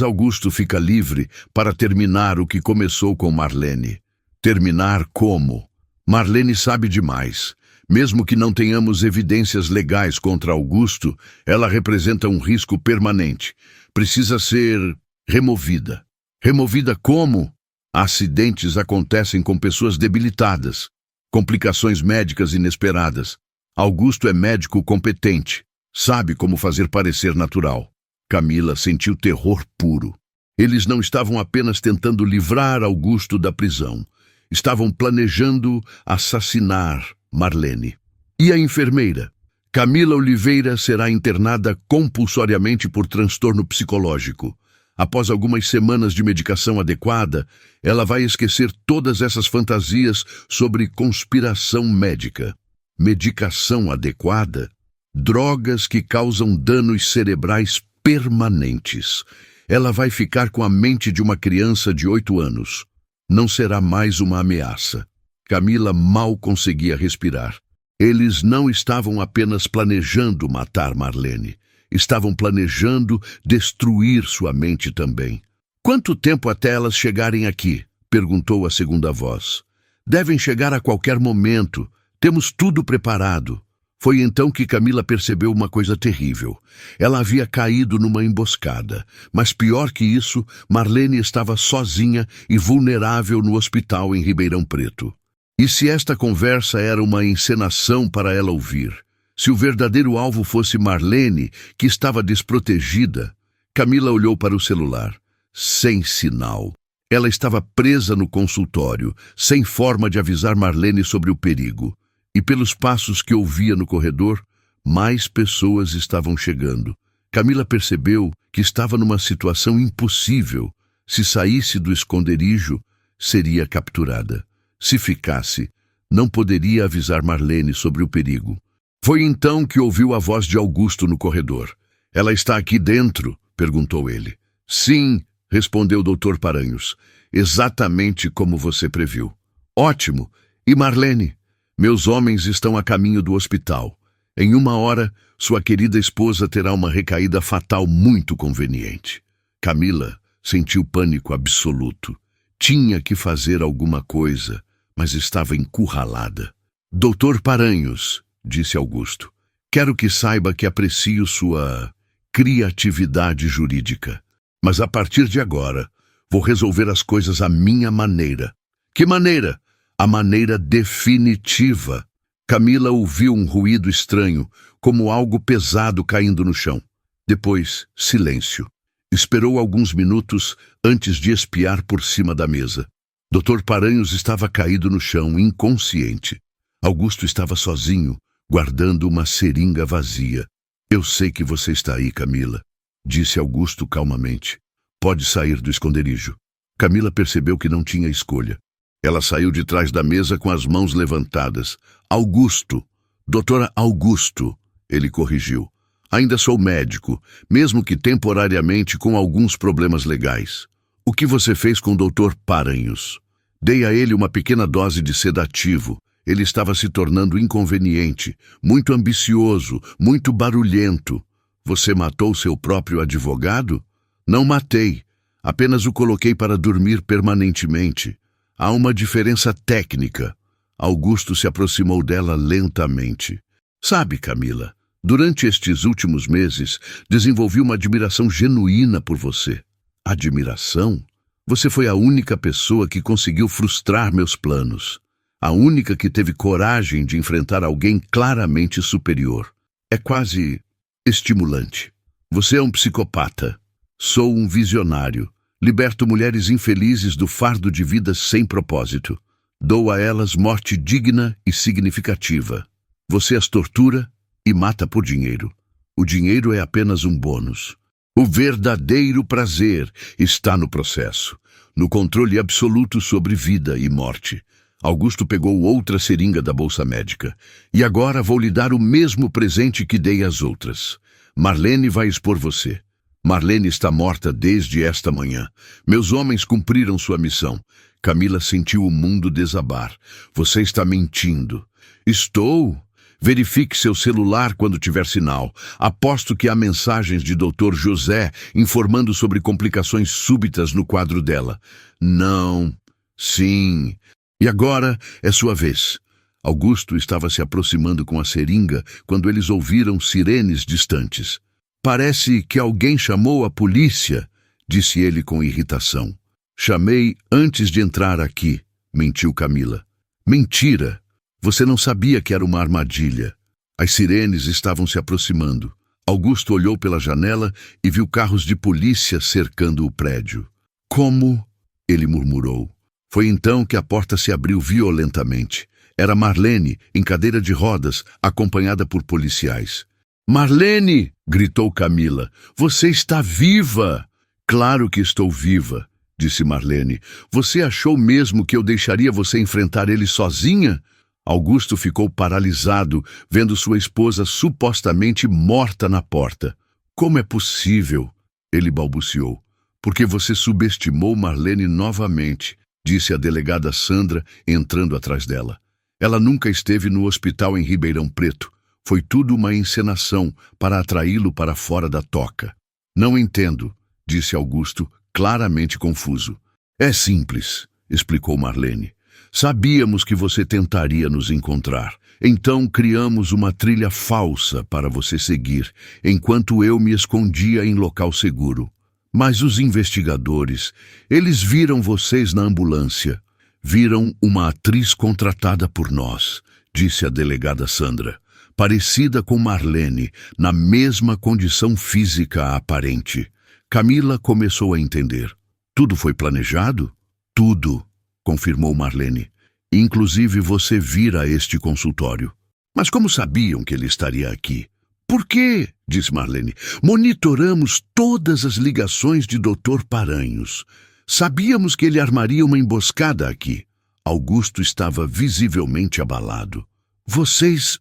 Augusto fica livre para terminar o que começou com Marlene. Terminar como? Marlene sabe demais. Mesmo que não tenhamos evidências legais contra Augusto, ela representa um risco permanente. Precisa ser removida. Removida como? Acidentes acontecem com pessoas debilitadas. Complicações médicas inesperadas. Augusto é médico competente. Sabe como fazer parecer natural. Camila sentiu terror puro. Eles não estavam apenas tentando livrar Augusto da prisão. Estavam planejando assassinar Marlene. E a enfermeira? Camila Oliveira será internada compulsoriamente por transtorno psicológico. Após algumas semanas de medicação adequada, ela vai esquecer todas essas fantasias sobre conspiração médica. Medicação adequada? Drogas que causam danos cerebrais permanentes. Ela vai ficar com a mente de uma criança de 8 anos. Não será mais uma ameaça. Camila mal conseguia respirar. Eles não estavam apenas planejando matar Marlene. Estavam planejando destruir sua mente também. Quanto tempo até elas chegarem aqui? Perguntou a segunda voz. Devem chegar a qualquer momento. Temos tudo preparado. Foi então que Camila percebeu uma coisa terrível. Ela havia caído numa emboscada. Mas pior que isso, Marlene estava sozinha e vulnerável no hospital em Ribeirão Preto. E se esta conversa era uma encenação para ela ouvir? Se o verdadeiro alvo fosse Marlene, que estava desprotegida? Camila olhou para o celular. Sem sinal. Ela estava presa no consultório, sem forma de avisar Marlene sobre o perigo. E pelos passos que ouvia no corredor, mais pessoas estavam chegando. Camila percebeu que estava numa situação impossível. Se saísse do esconderijo, seria capturada. Se ficasse, não poderia avisar Marlene sobre o perigo. Foi então que ouviu a voz de Augusto no corredor. Ela está aqui dentro? Perguntou ele. Sim, respondeu o Dr. Paranhos. Exatamente como você previu. Ótimo. E Marlene? Meus homens estão a caminho do hospital. Em 1 hora, sua querida esposa terá uma recaída fatal muito conveniente. Camila sentiu pânico absoluto. Tinha que fazer alguma coisa, mas estava encurralada. Dr. Paranhos, disse Augusto, quero que saiba que aprecio sua criatividade jurídica. Mas a partir de agora, vou resolver as coisas à minha maneira. Que maneira? A maneira definitiva. Camila ouviu um ruído estranho, como algo pesado caindo no chão. Depois, silêncio. Esperou alguns minutos antes de espiar por cima da mesa. Dr. Paranhos estava caído no chão, inconsciente. Augusto estava sozinho, guardando uma seringa vazia. Eu sei que você está aí, Camila, disse Augusto calmamente. Pode sair do esconderijo. Camila percebeu que não tinha escolha. Ela saiu de trás da mesa com as mãos levantadas. Augusto, doutora Augusto, ele corrigiu. Ainda sou médico, mesmo que temporariamente com alguns problemas legais. O que você fez com o Dr. Paranhos? Dei a ele uma pequena dose de sedativo. Ele estava se tornando inconveniente, muito ambicioso, muito barulhento. Você matou seu próprio advogado? Não matei. Apenas o coloquei para dormir permanentemente. Há uma diferença técnica. Augusto se aproximou dela lentamente. Sabe, Camila, durante estes últimos meses, desenvolvi uma admiração genuína por você. Admiração? Você foi a única pessoa que conseguiu frustrar meus planos. A única que teve coragem de enfrentar alguém claramente superior. É quase estimulante. Você é um psicopata. Sou um visionário. Liberto mulheres infelizes do fardo de vida sem propósito. Dou a elas morte digna e significativa. Você as tortura e mata por dinheiro. O dinheiro é apenas um bônus. O verdadeiro prazer está no processo, no controle absoluto sobre vida e morte. Augusto pegou outra seringa da bolsa médica. E agora vou lhe dar o mesmo presente que dei às outras. Marlene vai expor você. Marlene está morta desde esta manhã. Meus homens cumpriram sua missão. Camila sentiu o mundo desabar. Você está mentindo. Estou. Verifique seu celular quando tiver sinal. Aposto que há mensagens de Dr. José informando sobre complicações súbitas no quadro dela. Não. Sim. E agora é sua vez. Augusto estava se aproximando com a seringa quando eles ouviram sirenes distantes. Parece que alguém chamou a polícia, disse ele com irritação. Chamei antes de entrar aqui, mentiu Camila. Mentira! Você não sabia que era uma armadilha. As sirenes estavam se aproximando. Augusto olhou pela janela e viu carros de polícia cercando o prédio. Como? Ele murmurou. Foi então que a porta se abriu violentamente. Era Marlene, em cadeira de rodas, acompanhada por policiais. Marlene! Gritou Camila. Você está viva! Claro que estou viva, disse Marlene. Você achou mesmo que eu deixaria você enfrentar ele sozinha? Augusto ficou paralisado, vendo sua esposa supostamente morta na porta. Como é possível? Ele balbuciou. Porque você subestimou Marlene novamente, disse a delegada Sandra, entrando atrás dela. Ela nunca esteve no hospital em Ribeirão Preto. Foi tudo uma encenação para atraí-lo para fora da toca. Não entendo, disse Augusto, claramente confuso. É simples, explicou Marlene. Sabíamos que você tentaria nos encontrar. Então criamos uma trilha falsa para você seguir, enquanto eu me escondia em local seguro. Mas os investigadores, eles viram vocês na ambulância. Viram uma atriz contratada por nós, disse a delegada Sandra. Parecida com Marlene, na mesma condição física aparente. Camila começou a entender. Tudo foi planejado? Tudo, confirmou Marlene. Inclusive você vir a este consultório. Mas como sabiam que ele estaria aqui? Por quê? Disse Marlene. Monitoramos todas as ligações de Dr. Paranhos. Sabíamos que ele armaria uma emboscada aqui. Augusto estava visivelmente abalado. Vocês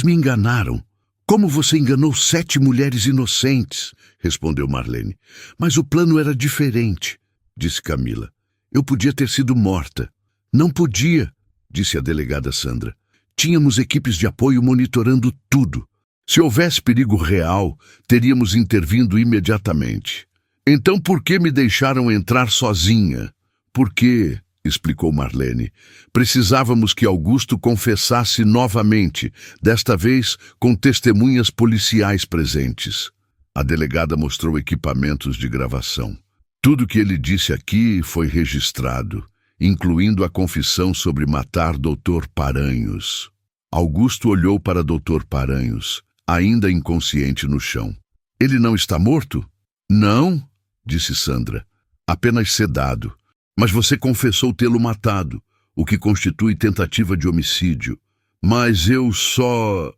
me enganaram. Como você enganou 7 mulheres inocentes? Respondeu Marlene. Mas o plano era diferente, disse Camila. Eu podia ter sido morta. Não podia, disse a delegada Sandra. Tínhamos equipes de apoio monitorando tudo. Se houvesse perigo real, teríamos intervindo imediatamente. Então por que me deixaram entrar sozinha? Porque, explicou Marlene, precisávamos que Augusto confessasse novamente, desta vez com testemunhas policiais presentes. A delegada mostrou equipamentos de gravação. Tudo que ele disse aqui foi registrado, incluindo a confissão sobre matar Dr. Paranhos. Augusto olhou para Dr. Paranhos, ainda inconsciente no chão. Ele não está morto? Não, disse Sandra. Apenas sedado. Mas você confessou tê-lo matado, o que constitui tentativa de homicídio. Mas eu só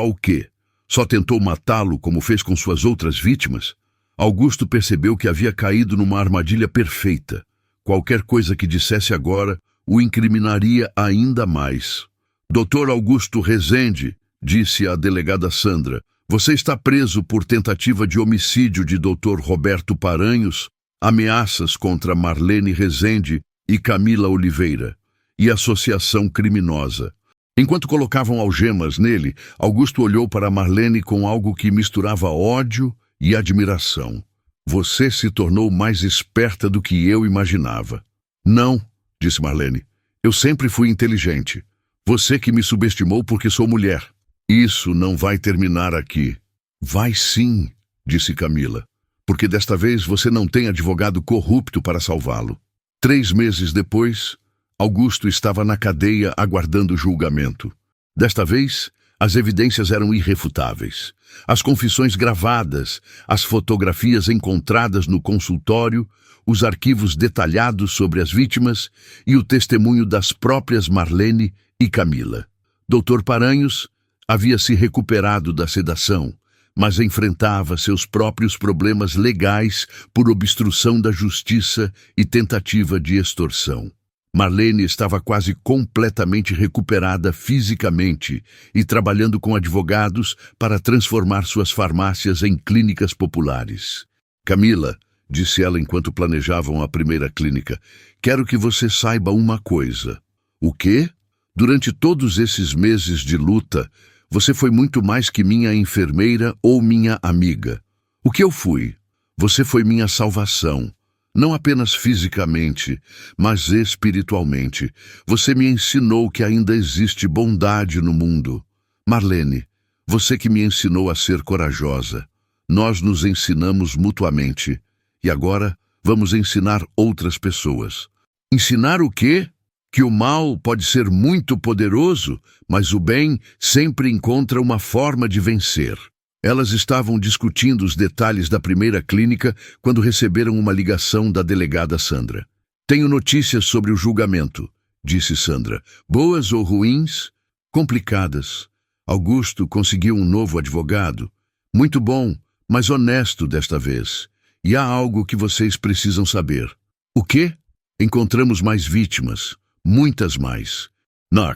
o quê? Só tentou matá-lo como fez com suas outras vítimas? Augusto percebeu que havia caído numa armadilha perfeita. Qualquer coisa que dissesse agora o incriminaria ainda mais. Dr. Augusto Rezende, disse a delegada Sandra, você está preso por tentativa de homicídio de Dr. Roberto Paranhos, ameaças contra Marlene Rezende e Camila Oliveira, e associação criminosa. Enquanto colocavam algemas nele, Augusto olhou para Marlene com algo que misturava ódio e admiração. Você se tornou mais esperta do que eu imaginava. Não, disse Marlene. Eu sempre fui inteligente. Você que me subestimou porque sou mulher. Isso não vai terminar aqui. Vai sim, disse Camila. Porque desta vez você não tem advogado corrupto para salvá-lo. 3 meses depois, Augusto estava na cadeia aguardando julgamento. Desta vez, as evidências eram irrefutáveis. As confissões gravadas, as fotografias encontradas no consultório, os arquivos detalhados sobre as vítimas e o testemunho das próprias Marlene e Camila. Dr. Paranhos havia se recuperado da sedação, mas enfrentava seus próprios problemas legais por obstrução da justiça e tentativa de extorsão. Marlene estava quase completamente recuperada fisicamente e trabalhando com advogados para transformar suas farmácias em clínicas populares. Camila, disse ela enquanto planejavam a primeira clínica, quero que você saiba uma coisa. O quê? Durante todos esses meses de luta, você foi muito mais que minha enfermeira ou minha amiga. O que eu fui? Você foi minha salvação. Não apenas fisicamente, mas espiritualmente. Você me ensinou que ainda existe bondade no mundo. Marlene, você que me ensinou a ser corajosa. Nós nos ensinamos mutuamente. E agora vamos ensinar outras pessoas. Ensinar o quê? Que o mal pode ser muito poderoso, mas o bem sempre encontra uma forma de vencer. Elas estavam discutindo os detalhes da primeira clínica quando receberam uma ligação da delegada Sandra. Tenho notícias sobre o julgamento, disse Sandra. Boas ou ruins? Complicadas. Augusto conseguiu um novo advogado. Muito bom, mas honesto desta vez. E há algo que vocês precisam saber. O quê? Encontramos mais vítimas. Muitas mais.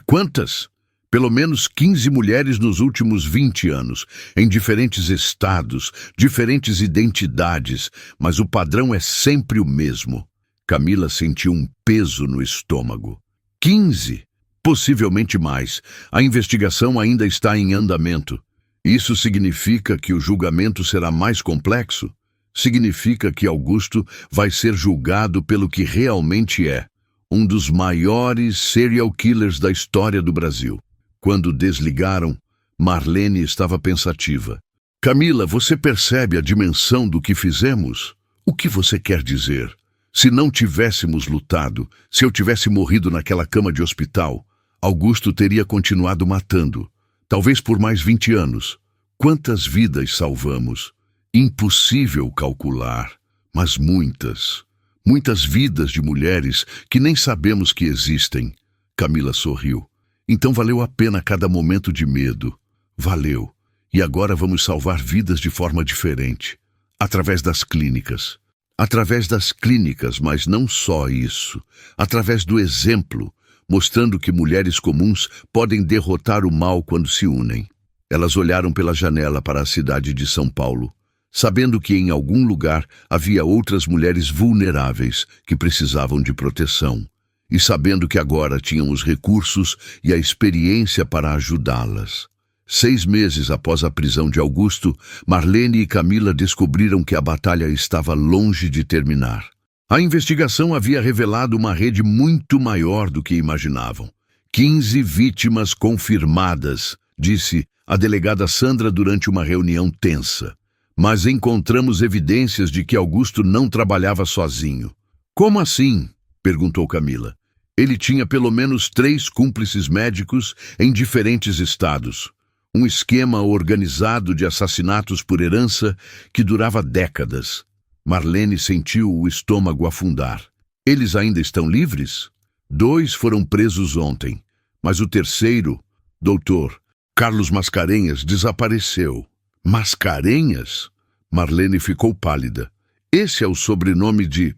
Quantas? Pelo menos 15 mulheres nos últimos 20 anos, em diferentes estados, diferentes identidades, mas o padrão é sempre o mesmo. Camila sentiu um peso no estômago. 15? Possivelmente mais. A investigação ainda está em andamento. Isso significa que o julgamento será mais complexo? Significa que Augusto vai ser julgado pelo que realmente é, um dos maiores serial killers da história do Brasil. Quando desligaram, Marlene estava pensativa. Camila, você percebe a dimensão do que fizemos? O que você quer dizer? Se não tivéssemos lutado, se eu tivesse morrido naquela cama de hospital, Augusto teria continuado matando, talvez por mais 20 anos. Quantas vidas salvamos? Impossível calcular, mas muitas. Muitas vidas de mulheres que nem sabemos que existem. Camila sorriu. Então valeu a pena cada momento de medo. Valeu. E agora vamos salvar vidas de forma diferente. Através das clínicas. Através das clínicas, mas não só isso. Através do exemplo, mostrando que mulheres comuns podem derrotar o mal quando se unem. Elas olharam pela janela para a cidade de São Paulo, sabendo que em algum lugar havia outras mulheres vulneráveis que precisavam de proteção. E sabendo que agora tinham os recursos e a experiência para ajudá-las. 6 meses após a prisão de Augusto, Marlene e Camila descobriram que a batalha estava longe de terminar. A investigação havia revelado uma rede muito maior do que imaginavam. 15 vítimas confirmadas, disse a delegada Sandra durante uma reunião tensa. Mas encontramos evidências de que Augusto não trabalhava sozinho. Como assim? Perguntou Camila. Ele tinha pelo menos 3 cúmplices médicos em diferentes estados. Um esquema organizado de assassinatos por herança que durava décadas. Marlene sentiu o estômago afundar. Eles ainda estão livres? 2 foram presos ontem, mas o terceiro, Dr. Carlos Mascarenhas, desapareceu. Mascarenhas? Marlene ficou pálida. Esse é o sobrenome de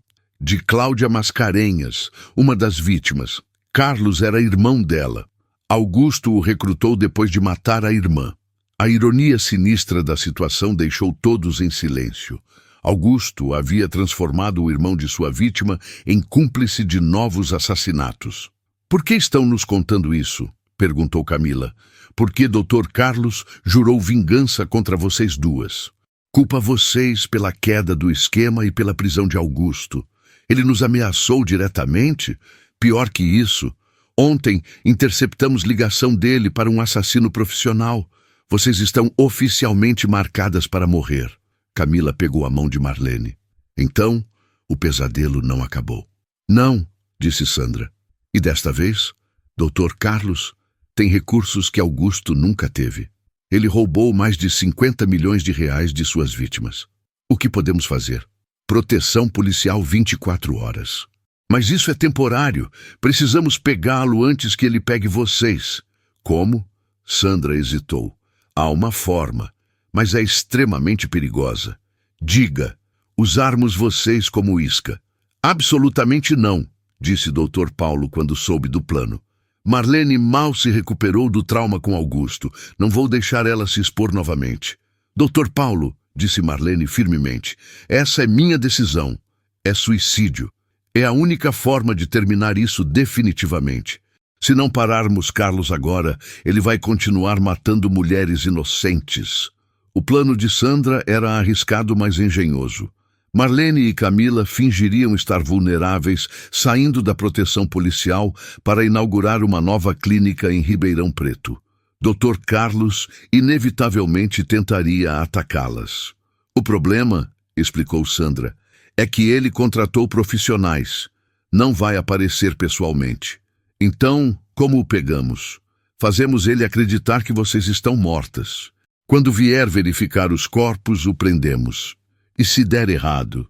Cláudia Mascarenhas, uma das vítimas. Carlos era irmão dela. Augusto o recrutou depois de matar a irmã. A ironia sinistra da situação deixou todos em silêncio. Augusto havia transformado o irmão de sua vítima em cúmplice de novos assassinatos. Por que estão nos contando isso? Perguntou Camila. Porque Dr. Carlos jurou vingança contra vocês duas. Culpa vocês pela queda do esquema e pela prisão de Augusto. Ele nos ameaçou diretamente? Pior que isso, ontem interceptamos ligação dele para um assassino profissional. Vocês estão oficialmente marcadas para morrer. Camila pegou a mão de Marlene. Então, o pesadelo não acabou. Não, disse Sandra. E desta vez, Dr. Carlos tem recursos que Augusto nunca teve. Ele roubou mais de 50 milhões de reais de suas vítimas. O que podemos fazer? Proteção policial 24 horas. Mas isso é temporário. Precisamos pegá-lo antes que ele pegue vocês. Como? Sandra hesitou. Há uma forma, mas é extremamente perigosa. Diga, usarmos vocês como isca. Absolutamente não, disse Dr. Paulo quando soube do plano. Marlene mal se recuperou do trauma com Augusto. Não vou deixar ela se expor novamente. Dr. Paulo, disse Marlene firmemente, essa é minha decisão. É suicídio. É a única forma de terminar isso definitivamente. Se não pararmos Carlos agora, ele vai continuar matando mulheres inocentes. O plano de Sandra era arriscado, mas engenhoso. Marlene e Camila fingiriam estar vulneráveis, saindo da proteção policial para inaugurar uma nova clínica em Ribeirão Preto. Dr. Carlos inevitavelmente tentaria atacá-las. O problema, explicou Sandra, é que ele contratou profissionais. Não vai aparecer pessoalmente. Então, como o pegamos? Fazemos ele acreditar que vocês estão mortas. Quando vier verificar os corpos, o prendemos. E se der errado,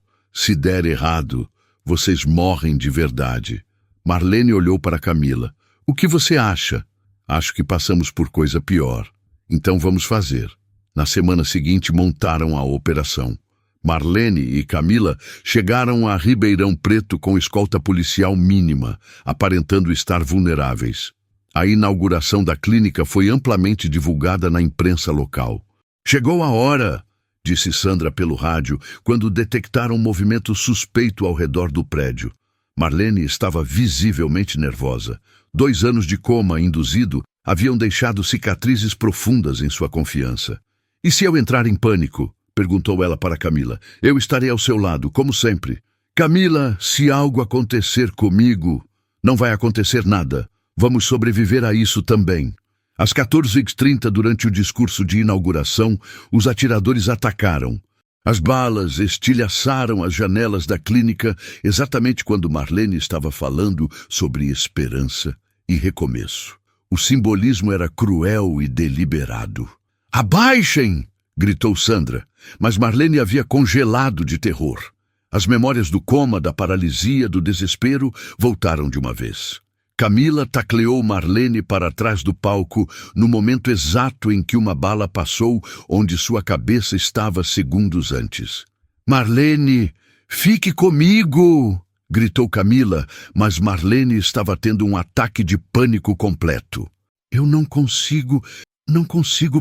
vocês morrem de verdade. Marlene olhou para Camila. O que você acha? Acho que passamos por coisa pior. Então vamos fazer. Na semana seguinte montaram a operação. Marlene e Camila chegaram a Ribeirão Preto com escolta policial mínima, aparentando estar vulneráveis. A inauguração da clínica foi amplamente divulgada na imprensa local. Chegou a hora, disse Sandra pelo rádio, quando detectaram um movimento suspeito ao redor do prédio. Marlene estava visivelmente nervosa. 2 anos de coma induzido haviam deixado cicatrizes profundas em sua confiança. E se eu entrar em pânico? Perguntou ela para Camila. Eu estarei ao seu lado, como sempre. Camila, se algo acontecer comigo, não vai acontecer nada. Vamos sobreviver a isso também. Às 14h30, durante o discurso de inauguração, os atiradores atacaram. As balas estilhaçaram as janelas da clínica exatamente quando Marlene estava falando sobre esperança e recomeço. O simbolismo era cruel e deliberado. Abaixem! Gritou Sandra, mas Marlene havia congelado de terror. As memórias do coma, da paralisia, do desespero voltaram de uma vez. Camila tacleou Marlene para trás do palco no momento exato em que uma bala passou onde sua cabeça estava segundos antes. Marlene, fique comigo! Gritou Camila, mas Marlene estava tendo um ataque de pânico completo. Eu não consigo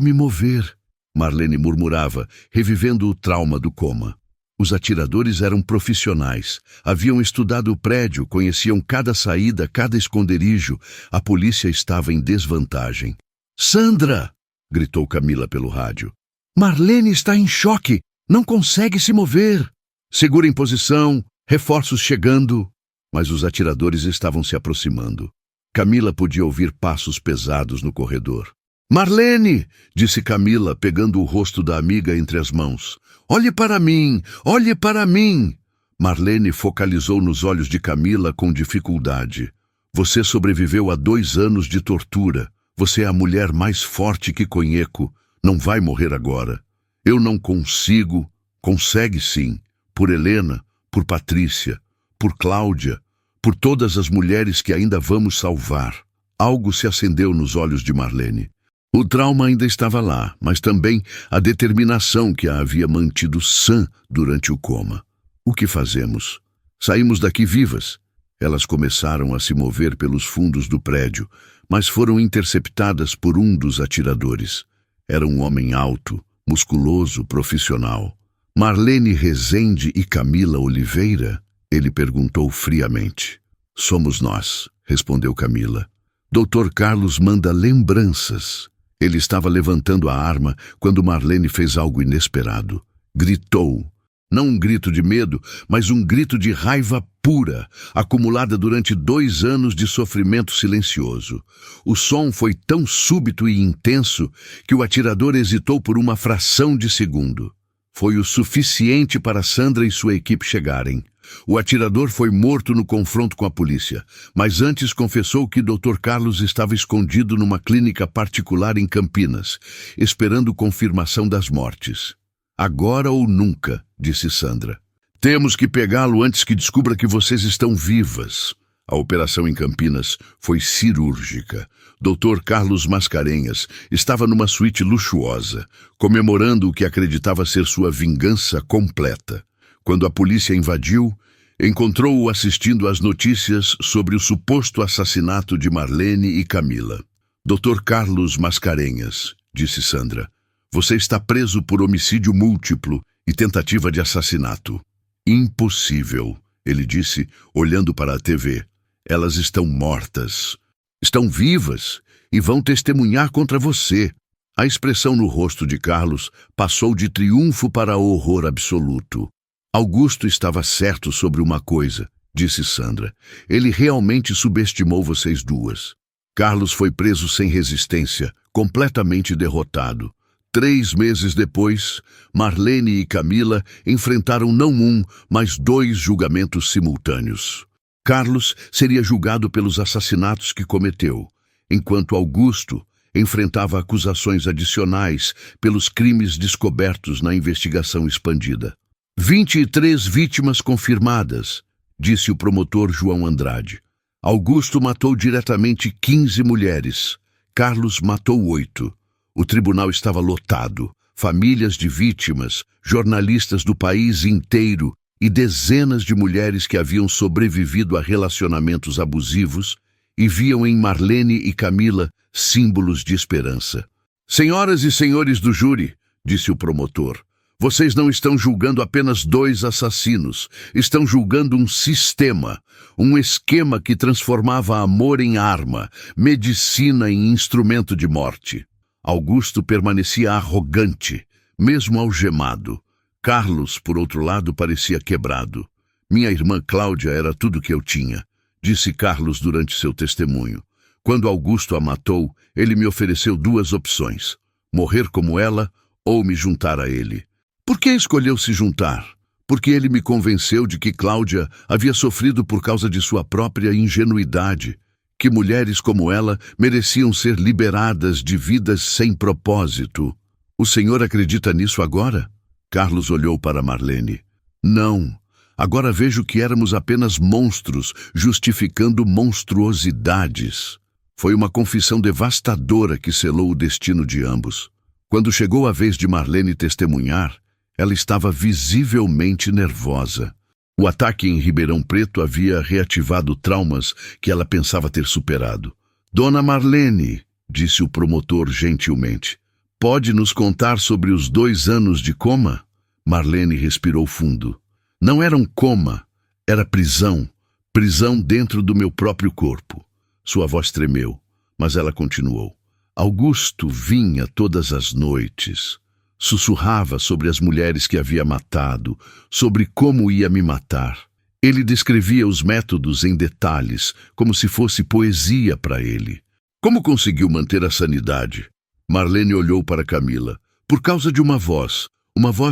me mover. Marlene murmurava, revivendo o trauma do coma. Os atiradores eram profissionais. Haviam estudado o prédio, conheciam cada saída, cada esconderijo. A polícia estava em desvantagem. Sandra! Gritou Camila pelo rádio. Marlene está em choque. Não consegue se mover. Segura em posição. Reforços chegando. Mas os atiradores estavam se aproximando. Camila podia ouvir passos pesados no corredor. Marlene, disse Camila, pegando o rosto da amiga entre as mãos. Olhe para mim, olhe para mim. Marlene focalizou nos olhos de Camila com dificuldade. Você sobreviveu a 2 anos de tortura. Você é a mulher mais forte que conheço. Não vai morrer agora. Eu não consigo. Consegue sim. Por Helena, por Patrícia, por Cláudia, por todas as mulheres que ainda vamos salvar. Algo se acendeu nos olhos de Marlene. O trauma ainda estava lá, mas também a determinação que a havia mantido sã durante o coma. O que fazemos? Saímos daqui vivas. Elas começaram a se mover pelos fundos do prédio, mas foram interceptadas por um dos atiradores. Era um homem alto, musculoso, profissional. Marlene Rezende e Camila Oliveira? Ele perguntou friamente. Somos nós, respondeu Camila. Dr. Carlos manda lembranças. Ele estava levantando a arma quando Marlene fez algo inesperado. Gritou. Não um grito de medo, mas um grito de raiva pura, acumulada durante 2 anos de sofrimento silencioso. O som foi tão súbito e intenso que o atirador hesitou por uma fração de segundo. Foi o suficiente para Sandra e sua equipe chegarem. O atirador foi morto no confronto com a polícia, mas antes confessou que Dr. Carlos estava escondido numa clínica particular em Campinas, esperando confirmação das mortes. Agora ou nunca, disse Sandra. Temos que pegá-lo antes que descubra que vocês estão vivas. A operação em Campinas foi cirúrgica. Dr. Carlos Mascarenhas estava numa suíte luxuosa, comemorando o que acreditava ser sua vingança completa. Quando a polícia invadiu, encontrou-o assistindo às notícias sobre o suposto assassinato de Marlene e Camila. Dr. Carlos Mascarenhas, disse Sandra, você está preso por homicídio múltiplo e tentativa de assassinato. Impossível, ele disse, olhando para a TV. Elas estão mortas. Estão vivas e vão testemunhar contra você. A expressão no rosto de Carlos passou de triunfo para horror absoluto. Augusto estava certo sobre uma coisa, disse Sandra. Ele realmente subestimou vocês duas. Carlos foi preso sem resistência, completamente derrotado. 3 meses depois, Marlene e Camila enfrentaram não um, mas 2 julgamentos simultâneos. Carlos seria julgado pelos assassinatos que cometeu, enquanto Augusto enfrentava acusações adicionais pelos crimes descobertos na investigação expandida. 23 vítimas confirmadas, disse o promotor João Andrade. Augusto matou diretamente 15 mulheres. Carlos matou 8. O tribunal estava lotado. Famílias de vítimas, jornalistas do país inteiro e dezenas de mulheres que haviam sobrevivido a relacionamentos abusivos e viam em Marlene e Camila símbolos de esperança. Senhoras e senhores do júri, disse o promotor, vocês não estão julgando apenas 2 assassinos, estão julgando um sistema, um esquema que transformava amor em arma, medicina em instrumento de morte. Augusto permanecia arrogante, mesmo algemado. Carlos, por outro lado, parecia quebrado. Minha irmã Cláudia era tudo que eu tinha, disse Carlos durante seu testemunho. Quando Augusto a matou, ele me ofereceu 2 opções, morrer como ela ou me juntar a ele. Por que escolheu se juntar? Porque ele me convenceu de que Cláudia havia sofrido por causa de sua própria ingenuidade, que mulheres como ela mereciam ser liberadas de vidas sem propósito. O senhor acredita nisso agora? Carlos olhou para Marlene. Não. Agora vejo que éramos apenas monstros, justificando monstruosidades. Foi uma confissão devastadora que selou o destino de ambos. Quando chegou a vez de Marlene testemunhar, ela estava visivelmente nervosa. O ataque em Ribeirão Preto havia reativado traumas que ela pensava ter superado. Dona Marlene, disse o promotor gentilmente, pode nos contar sobre os 2 anos de coma? Marlene respirou fundo. Não era um coma, era prisão. Prisão dentro do meu próprio corpo. Sua voz tremeu, mas ela continuou. Augusto vinha todas as noites. Sussurrava sobre as mulheres que havia matado, sobre como ia me matar. Ele descrevia os métodos em detalhes, como se fosse poesia para ele. Como conseguiu manter a sanidade? Marlene olhou para Camila. Por causa de uma voz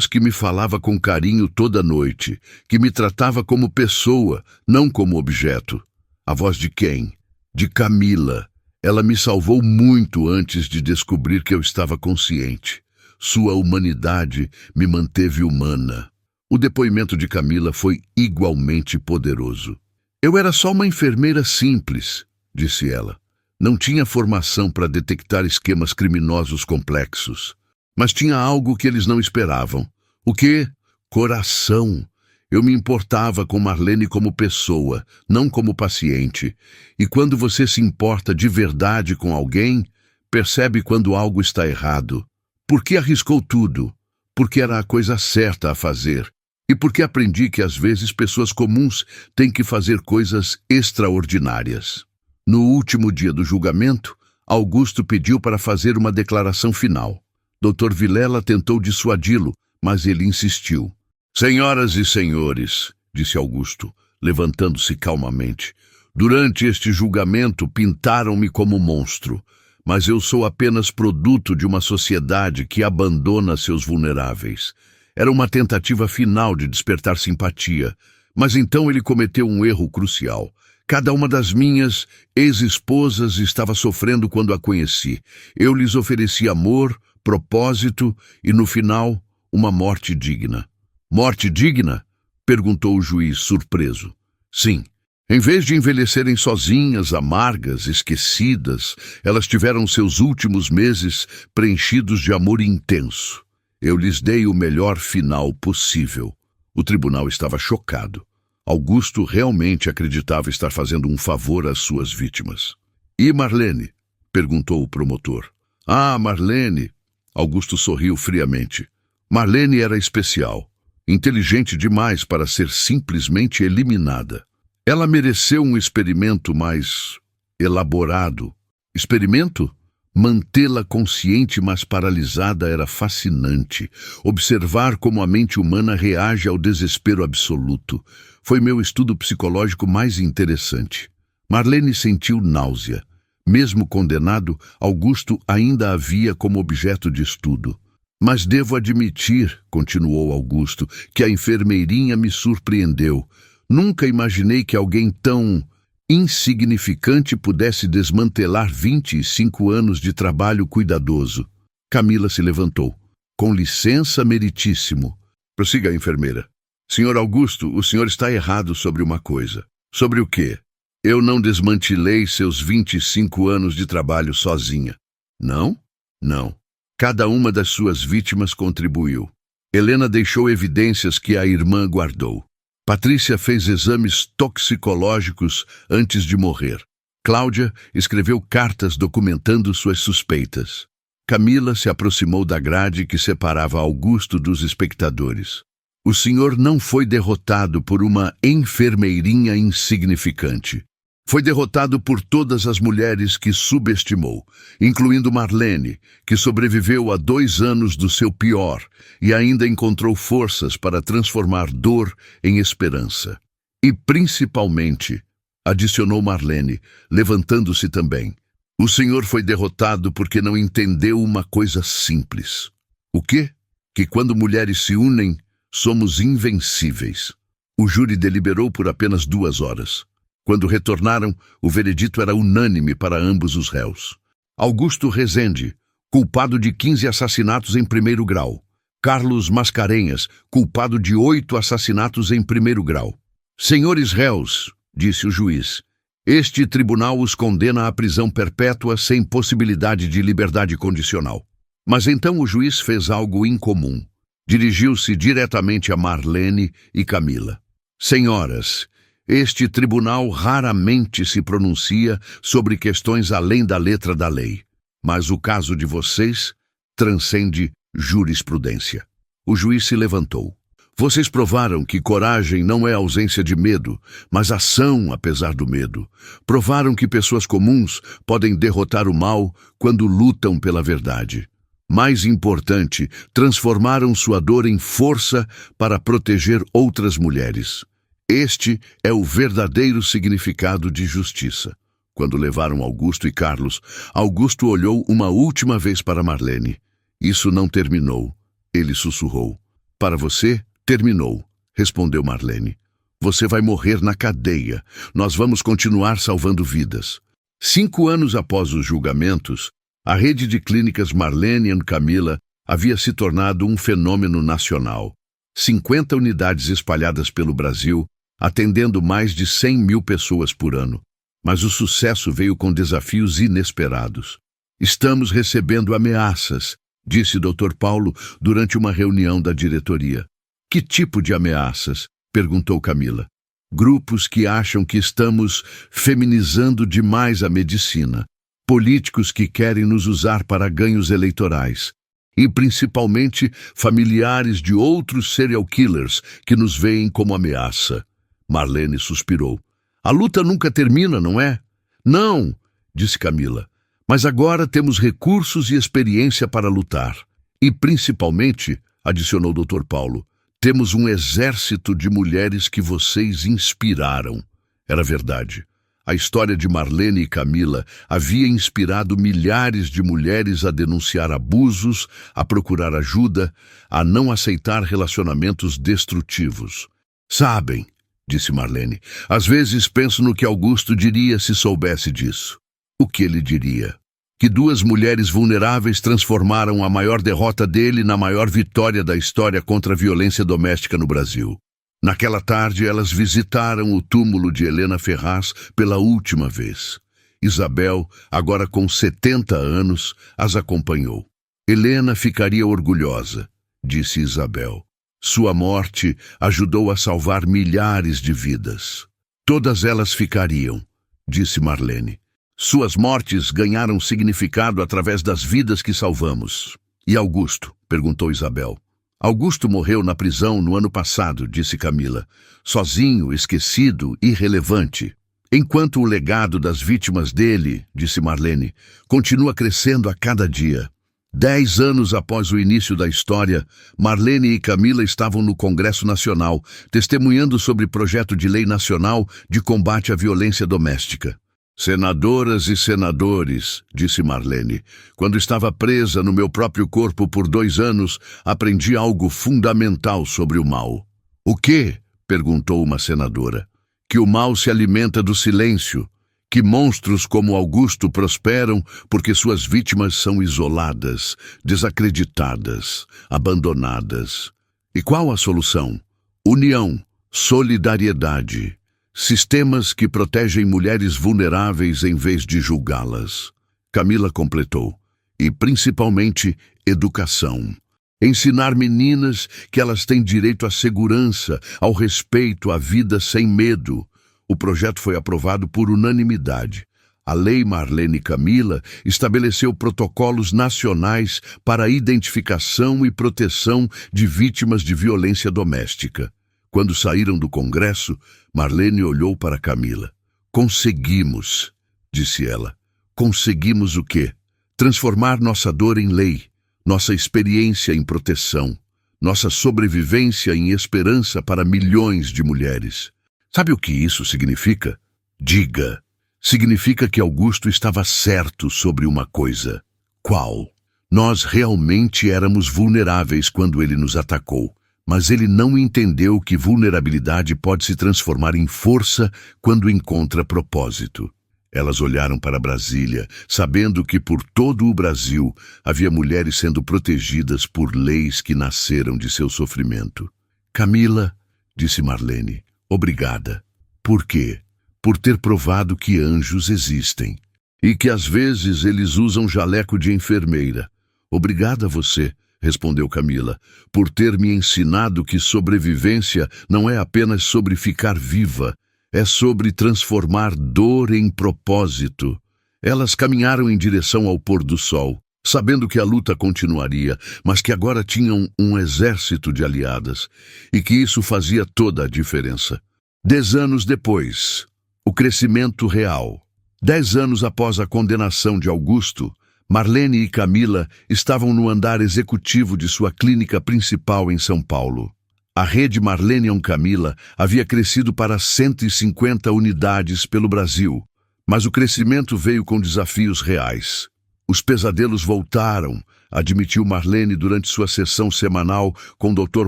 que me falava com carinho toda noite, que me tratava como pessoa, não como objeto. A voz de quem? De Camila. Ela me salvou muito antes de descobrir que eu estava consciente. Sua humanidade me manteve humana. O depoimento de Camila foi igualmente poderoso. Eu era só uma enfermeira simples, disse ela. Não tinha formação para detectar esquemas criminosos complexos. Mas tinha algo que eles não esperavam. O quê? Coração. Eu me importava com Marlene como pessoa, não como paciente. E quando você se importa de verdade com alguém, percebe quando algo está errado. Por que arriscou tudo? Porque era a coisa certa a fazer. E porque aprendi que às vezes pessoas comuns têm que fazer coisas extraordinárias. No último dia do julgamento, Augusto pediu para fazer uma declaração final. Dr. Vilela tentou dissuadi-lo, mas ele insistiu. Senhoras e senhores, disse Augusto, levantando-se calmamente, durante este julgamento pintaram-me como monstro, mas eu sou apenas produto de uma sociedade que abandona seus vulneráveis. Era uma tentativa final de despertar simpatia, mas então ele cometeu um erro crucial. Cada uma das minhas ex-esposas estava sofrendo quando a conheci. Eu lhes ofereci amor, propósito e, no final, uma morte digna. Morte digna? Perguntou o juiz, surpreso. Sim. Em vez de envelhecerem sozinhas, amargas, esquecidas, elas tiveram seus últimos meses preenchidos de amor intenso. Eu lhes dei o melhor final possível. O tribunal estava chocado. Augusto realmente acreditava estar fazendo um favor às suas vítimas. E Marlene? Perguntou o promotor. Ah, Marlene! Augusto sorriu friamente. Marlene era especial, inteligente demais para ser simplesmente eliminada. Ela mereceu um experimento mais elaborado. Experimento? Mantê-la consciente, mas paralisada, era fascinante. Observar como a mente humana reage ao desespero absoluto. Foi meu estudo psicológico mais interessante. Marlene sentiu náusea. Mesmo condenado, Augusto ainda a via como objeto de estudo. Mas devo admitir, continuou Augusto, que a enfermeirinha me surpreendeu. Nunca imaginei que alguém tão insignificante pudesse desmantelar 25 anos de trabalho cuidadoso. Camila se levantou. Com licença, meritíssimo. Prossiga, enfermeira. Senhor Augusto, o senhor está errado sobre uma coisa. Sobre o quê? Eu não desmantelei seus 25 anos de trabalho sozinha. Não? Não. Cada uma das suas vítimas contribuiu. Helena deixou evidências que a irmã guardou. Patrícia fez exames toxicológicos antes de morrer. Cláudia escreveu cartas documentando suas suspeitas. Camila se aproximou da grade que separava Augusto dos espectadores. O senhor não foi derrotado por uma enfermeirinha insignificante. Foi derrotado por todas as mulheres que subestimou, incluindo Marlene, que sobreviveu a 2 anos do seu pior e ainda encontrou forças para transformar dor em esperança. E, principalmente, adicionou Marlene, levantando-se também, o senhor foi derrotado porque não entendeu uma coisa simples. O quê? Que quando mulheres se unem, somos invencíveis. O júri deliberou por apenas 2 horas. Quando retornaram, o veredito era unânime para ambos os réus. Augusto Rezende, culpado de 15 assassinatos em 1º grau. Carlos Mascarenhas, culpado de 8 assassinatos em 1º grau. Senhores réus, disse o juiz, este tribunal os condena à prisão perpétua sem possibilidade de liberdade condicional. Mas então o juiz fez algo incomum. Dirigiu-se diretamente a Marlene e Camila. Senhoras, este tribunal raramente se pronuncia sobre questões além da letra da lei, mas o caso de vocês transcende jurisprudência. O juiz se levantou. Vocês provaram que coragem não é ausência de medo, mas ação apesar do medo. Provaram que pessoas comuns podem derrotar o mal quando lutam pela verdade. Mais importante, transformaram sua dor em força para proteger outras mulheres. Este é o verdadeiro significado de justiça. Quando levaram Augusto e Carlos, Augusto olhou uma última vez para Marlene. Isso não terminou, ele sussurrou. Para você, terminou, respondeu Marlene. Você vai morrer na cadeia. Nós vamos continuar salvando vidas. 5 anos após os julgamentos, a rede de clínicas Marlene e Camila havia se tornado um fenômeno nacional. 50 unidades espalhadas pelo Brasil, atendendo mais de 100 mil pessoas por ano. Mas o sucesso veio com desafios inesperados. Estamos recebendo ameaças, disse Dr. Paulo durante uma reunião da diretoria. Que tipo de ameaças? Perguntou Camila. Grupos que acham que estamos feminizando demais a medicina. Políticos que querem nos usar para ganhos eleitorais. E principalmente familiares de outros serial killers que nos veem como ameaça. Marlene suspirou. A luta nunca termina, não é? Não, disse Camila. Mas agora temos recursos e experiência para lutar. E principalmente, adicionou Dr. Paulo, temos um exército de mulheres que vocês inspiraram. Era verdade. A história de Marlene e Camila havia inspirado milhares de mulheres a denunciar abusos, a procurar ajuda, a não aceitar relacionamentos destrutivos. Sabem, disse Marlene, às vezes penso no que Augusto diria se soubesse disso. O que ele diria? Que 2 mulheres vulneráveis transformaram a maior derrota dele na maior vitória da história contra a violência doméstica no Brasil. Naquela tarde, elas visitaram o túmulo de Helena Ferraz pela última vez. Isabel, agora com 70 anos, as acompanhou. Helena ficaria orgulhosa, disse Isabel. Sua morte ajudou a salvar milhares de vidas. Todas elas ficariam, disse Marlene. Suas mortes ganharam significado através das vidas que salvamos. E Augusto? Perguntou Isabel. Augusto morreu na prisão no ano passado, disse Camila. Sozinho, esquecido, irrelevante. Enquanto o legado das vítimas dele, disse Marlene, continua crescendo a cada dia. 10 anos após o início da história, Marlene e Camila estavam no Congresso Nacional, testemunhando sobre projeto de lei nacional de combate à violência doméstica. Senadoras e senadores, disse Marlene, quando estava presa no meu próprio corpo por 2 anos, aprendi algo fundamental sobre o mal. O quê? Perguntou uma senadora. Que o mal se alimenta do silêncio, que monstros como Augusto prosperam porque suas vítimas são isoladas, desacreditadas, abandonadas. E qual a solução? União, solidariedade. Sistemas que protegem mulheres vulneráveis em vez de julgá-las. Camila completou. E principalmente, educação. Ensinar meninas que elas têm direito à segurança, ao respeito, à vida sem medo. O projeto foi aprovado por unanimidade. A Lei Marlene e Camila estabeleceu protocolos nacionais para a identificação e proteção de vítimas de violência doméstica. Quando saíram do Congresso, Marlene olhou para Camila. Conseguimos, disse ela. Conseguimos o quê? Transformar nossa dor em lei, nossa experiência em proteção, nossa sobrevivência em esperança para milhões de mulheres. Sabe o que isso significa? Diga. Significa que Augusto estava certo sobre uma coisa. Qual? Nós realmente éramos vulneráveis quando ele nos atacou. Mas ele não entendeu que vulnerabilidade pode se transformar em força quando encontra propósito. Elas olharam para Brasília, sabendo que por todo o Brasil havia mulheres sendo protegidas por leis que nasceram de seu sofrimento. Camila, disse Marlene, obrigada. Por quê? Por ter provado que anjos existem. E que às vezes eles usam jaleco de enfermeira. Obrigada a você, respondeu Camila, por ter me ensinado que sobrevivência não é apenas sobre ficar viva, é sobre transformar dor em propósito. Elas caminharam em direção ao pôr do sol, sabendo que a luta continuaria, mas que agora tinham um exército de aliadas, e que isso fazia toda a diferença. 10 anos depois, o crescimento real. 10 anos após a condenação de Augusto, Marlene e Camila estavam no andar executivo de sua clínica principal em São Paulo. A rede Marlene e Camila havia crescido para 150 unidades pelo Brasil. Mas o crescimento veio com desafios reais. Os pesadelos voltaram, admitiu Marlene durante sua sessão semanal com o Dr.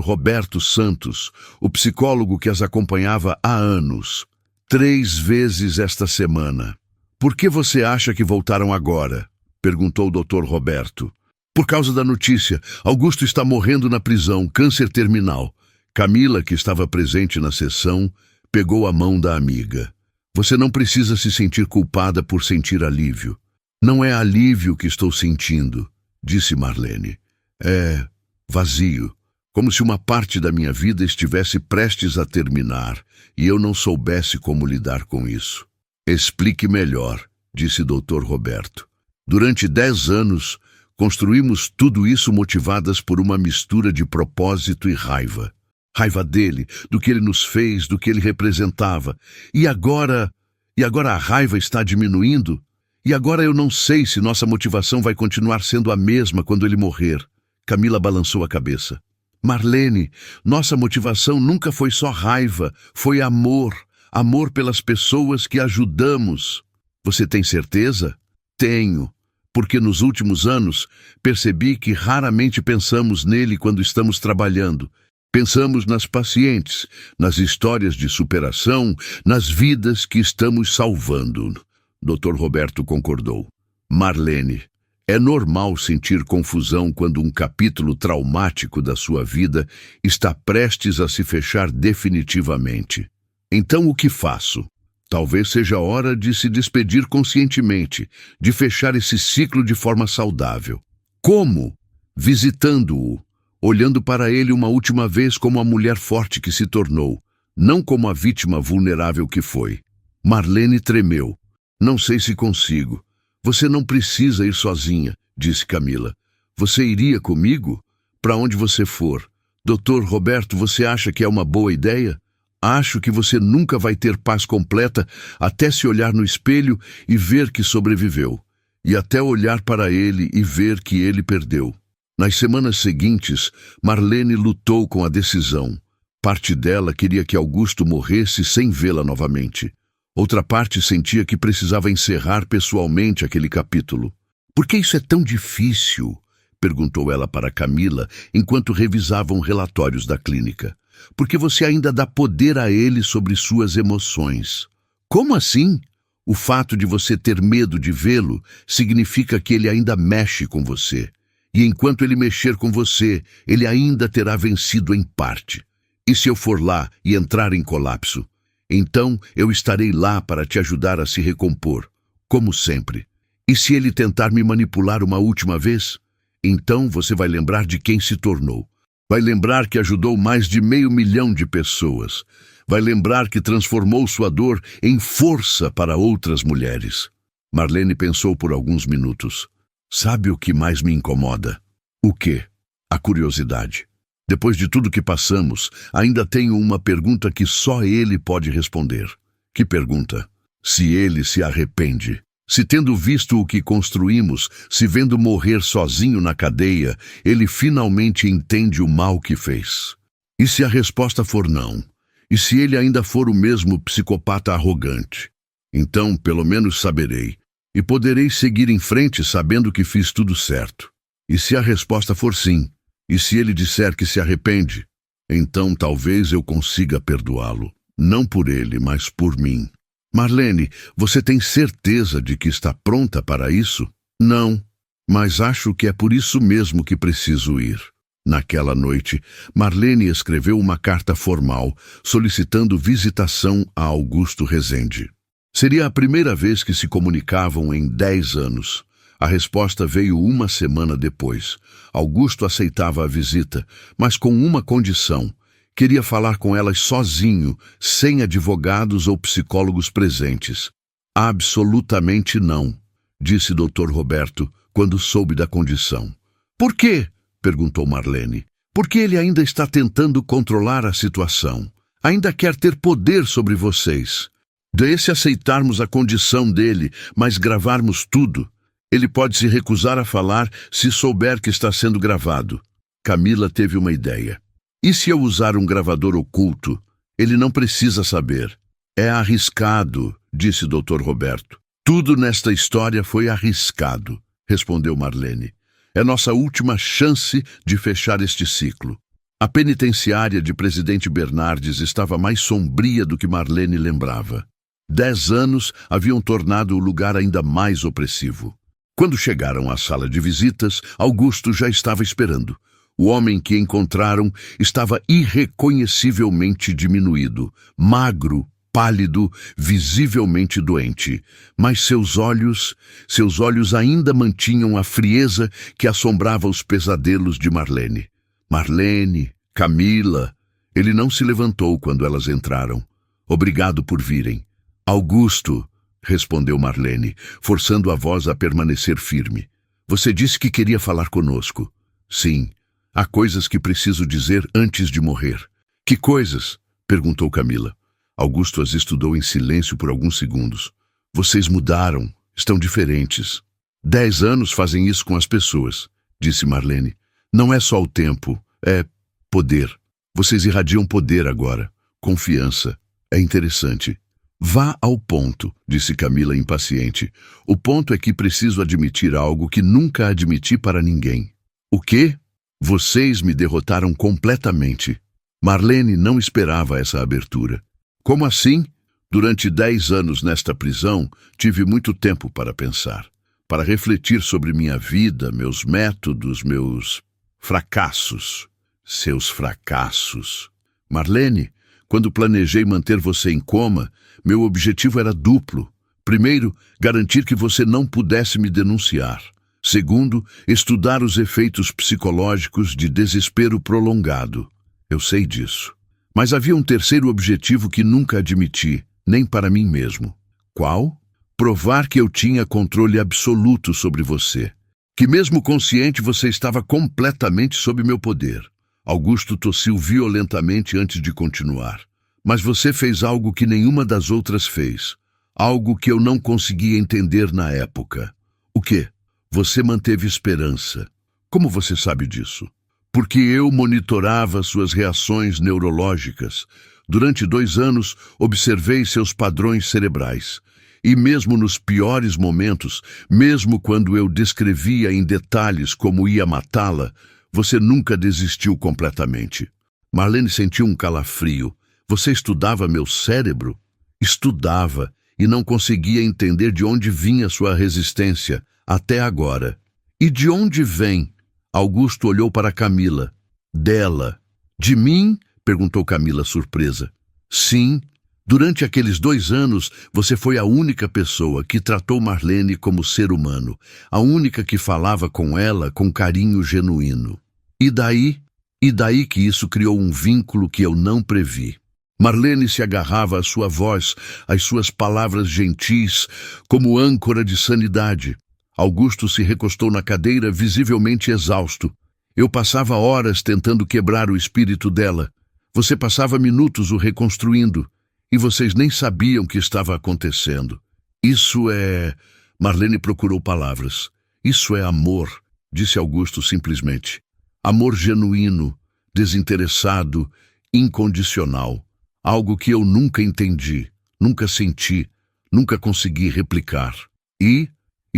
Roberto Santos, o psicólogo que as acompanhava há anos. 3 vezes esta semana. Por que você acha que voltaram agora? Perguntou o Dr. Roberto. Por causa da notícia. Augusto está morrendo na prisão, câncer terminal. Camila, que estava presente na sessão, pegou a mão da amiga. Você não precisa se sentir culpada por sentir alívio. Não é alívio que estou sentindo, disse Marlene. É vazio, como se uma parte da minha vida estivesse prestes a terminar e eu não soubesse como lidar com isso. Explique melhor, disse Dr. Roberto. Durante 10 anos, construímos tudo isso motivadas por uma mistura de propósito e raiva. Raiva dele, do que ele nos fez, do que ele representava. E agora a raiva está diminuindo? E agora eu não sei se nossa motivação vai continuar sendo a mesma quando ele morrer. Camila balançou a cabeça. Marlene, nossa motivação nunca foi só raiva, foi amor. Amor pelas pessoas que ajudamos. Você tem certeza? Tenho. Porque nos últimos anos percebi que raramente pensamos nele quando estamos trabalhando. Pensamos nas pacientes, nas histórias de superação, nas vidas que estamos salvando. Dr. Roberto concordou. Marlene, é normal sentir confusão quando um capítulo traumático da sua vida está prestes a se fechar definitivamente. Então o que faço? Talvez seja a hora de se despedir conscientemente, de fechar esse ciclo de forma saudável. Como? Visitando-o, olhando para ele uma última vez como a mulher forte que se tornou, não como a vítima vulnerável que foi. Marlene tremeu. Não sei se consigo. Você não precisa ir sozinha, disse Camila. Você iria comigo? Para onde você for. Dr. Roberto, você acha que é uma boa ideia? Acho que você nunca vai ter paz completa até se olhar no espelho e ver que sobreviveu, e até olhar para ele e ver que ele perdeu. Nas semanas seguintes, Marlene lutou com a decisão. Parte dela queria que Augusto morresse sem vê-la novamente. Outra parte sentia que precisava encerrar pessoalmente aquele capítulo. Por que isso é tão difícil? Perguntou ela para Camila enquanto revisavam relatórios da clínica. Porque você ainda dá poder a ele sobre suas emoções. Como assim? O fato de você ter medo de vê-lo significa que ele ainda mexe com você. E enquanto ele mexer com você, ele ainda terá vencido em parte. E se eu for lá e entrar em colapso? Então eu estarei lá para te ajudar a se recompor, como sempre. E se ele tentar me manipular uma última vez? Então você vai lembrar de quem se tornou. Vai lembrar que ajudou mais de 500 mil de pessoas. Vai lembrar que transformou sua dor em força para outras mulheres. Marlene pensou por alguns minutos. Sabe o que mais me incomoda? O quê? A curiosidade. Depois de tudo que passamos, ainda tenho uma pergunta que só ele pode responder. Que pergunta? Se ele se arrepende. Se tendo visto o que construímos, se vendo morrer sozinho na cadeia, ele finalmente entende o mal que fez. E se a resposta for não? E se ele ainda for o mesmo psicopata arrogante? Então, pelo menos saberei. E poderei seguir em frente sabendo que fiz tudo certo. E se a resposta for sim? E se ele disser que se arrepende? Então talvez eu consiga perdoá-lo. Não por ele, mas por mim. Marlene, você tem certeza de que está pronta para isso? Não, mas acho que é por isso mesmo que preciso ir. Naquela noite, Marlene escreveu uma carta formal solicitando visitação a Augusto Rezende. Seria a primeira vez que se comunicavam em 10 anos. A resposta veio uma semana depois. Augusto aceitava a visita, mas com uma condição. Queria falar com elas sozinho, sem advogados ou psicólogos presentes. Absolutamente não, disse Dr. Roberto, quando soube da condição. Por quê? Perguntou Marlene. Porque ele ainda está tentando controlar a situação. Ainda quer ter poder sobre vocês. Daí se aceitarmos a condição dele, mas gravarmos tudo, ele pode se recusar a falar se souber que está sendo gravado. Camila teve uma ideia. E se eu usar um gravador oculto? Ele não precisa saber. É arriscado, disse Dr. Roberto. Tudo nesta história foi arriscado, respondeu Marlene. É nossa última chance de fechar este ciclo. A penitenciária de Presidente Bernardes estava mais sombria do que Marlene lembrava. 10 anos haviam tornado o lugar ainda mais opressivo. Quando chegaram à sala de visitas, Augusto já estava esperando. O homem que encontraram estava irreconhecivelmente diminuído, magro, pálido, visivelmente doente, mas seus olhos ainda mantinham a frieza que assombrava os pesadelos de Marlene. Marlene, Camila. Ele não se levantou quando elas entraram. Obrigado por virem. Augusto, respondeu Marlene, forçando a voz a permanecer firme. Você disse que queria falar conosco. Sim, há coisas que preciso dizer antes de morrer. Que coisas? Perguntou Camila. Augusto as estudou em silêncio por alguns segundos. Vocês mudaram, estão diferentes. 10 anos fazem isso com as pessoas, disse Marlene. Não é só o tempo, é poder. Vocês irradiam poder agora, confiança. É interessante. Vá ao ponto, disse Camila impaciente. O ponto é que preciso admitir algo que nunca admiti para ninguém. O quê? Vocês me derrotaram completamente. Marlene não esperava essa abertura. Como assim? Durante 10 anos nesta prisão, tive muito tempo para pensar, para refletir sobre minha vida, meus métodos, meus fracassos. Seus fracassos. Marlene, quando planejei manter você em coma, meu objetivo era duplo. Primeiro, garantir que você não pudesse me denunciar. Segundo, estudar os efeitos psicológicos de desespero prolongado. Eu sei disso. Mas havia um terceiro objetivo que nunca admiti, nem para mim mesmo. Qual? Provar que eu tinha controle absoluto sobre você. Que mesmo consciente você estava completamente sob meu poder. Augusto tossiu violentamente antes de continuar. Mas você fez algo que nenhuma das outras fez. Algo que eu não conseguia entender na época. O quê? Você manteve esperança. Como você sabe disso? Porque eu monitorava suas reações neurológicas. Durante 2 anos, observei seus padrões cerebrais. E mesmo nos piores momentos, mesmo quando eu descrevia em detalhes como ia matá-la, você nunca desistiu completamente. Marlene sentiu um calafrio. Você estudava meu cérebro? Estudava, e não conseguia entender de onde vinha sua resistência, até agora. E de onde vem? Augusto olhou para Camila. Dela. De mim? Perguntou Camila, surpresa. Sim. Durante aqueles 2 anos, você foi a única pessoa que tratou Marlene como ser humano, a única que falava com ela com carinho genuíno. E daí? E daí que isso criou um vínculo que eu não previ. Marlene se agarrava à sua voz, às suas palavras gentis, como âncora de sanidade. Augusto se recostou na cadeira, visivelmente exausto. Eu passava horas tentando quebrar o espírito dela. Você passava minutos o reconstruindo. E vocês nem sabiam o que estava acontecendo. Isso é... Marlene procurou palavras. Isso é amor, disse Augusto simplesmente. Amor genuíno, desinteressado, incondicional. Algo que eu nunca entendi, nunca senti, nunca consegui replicar. E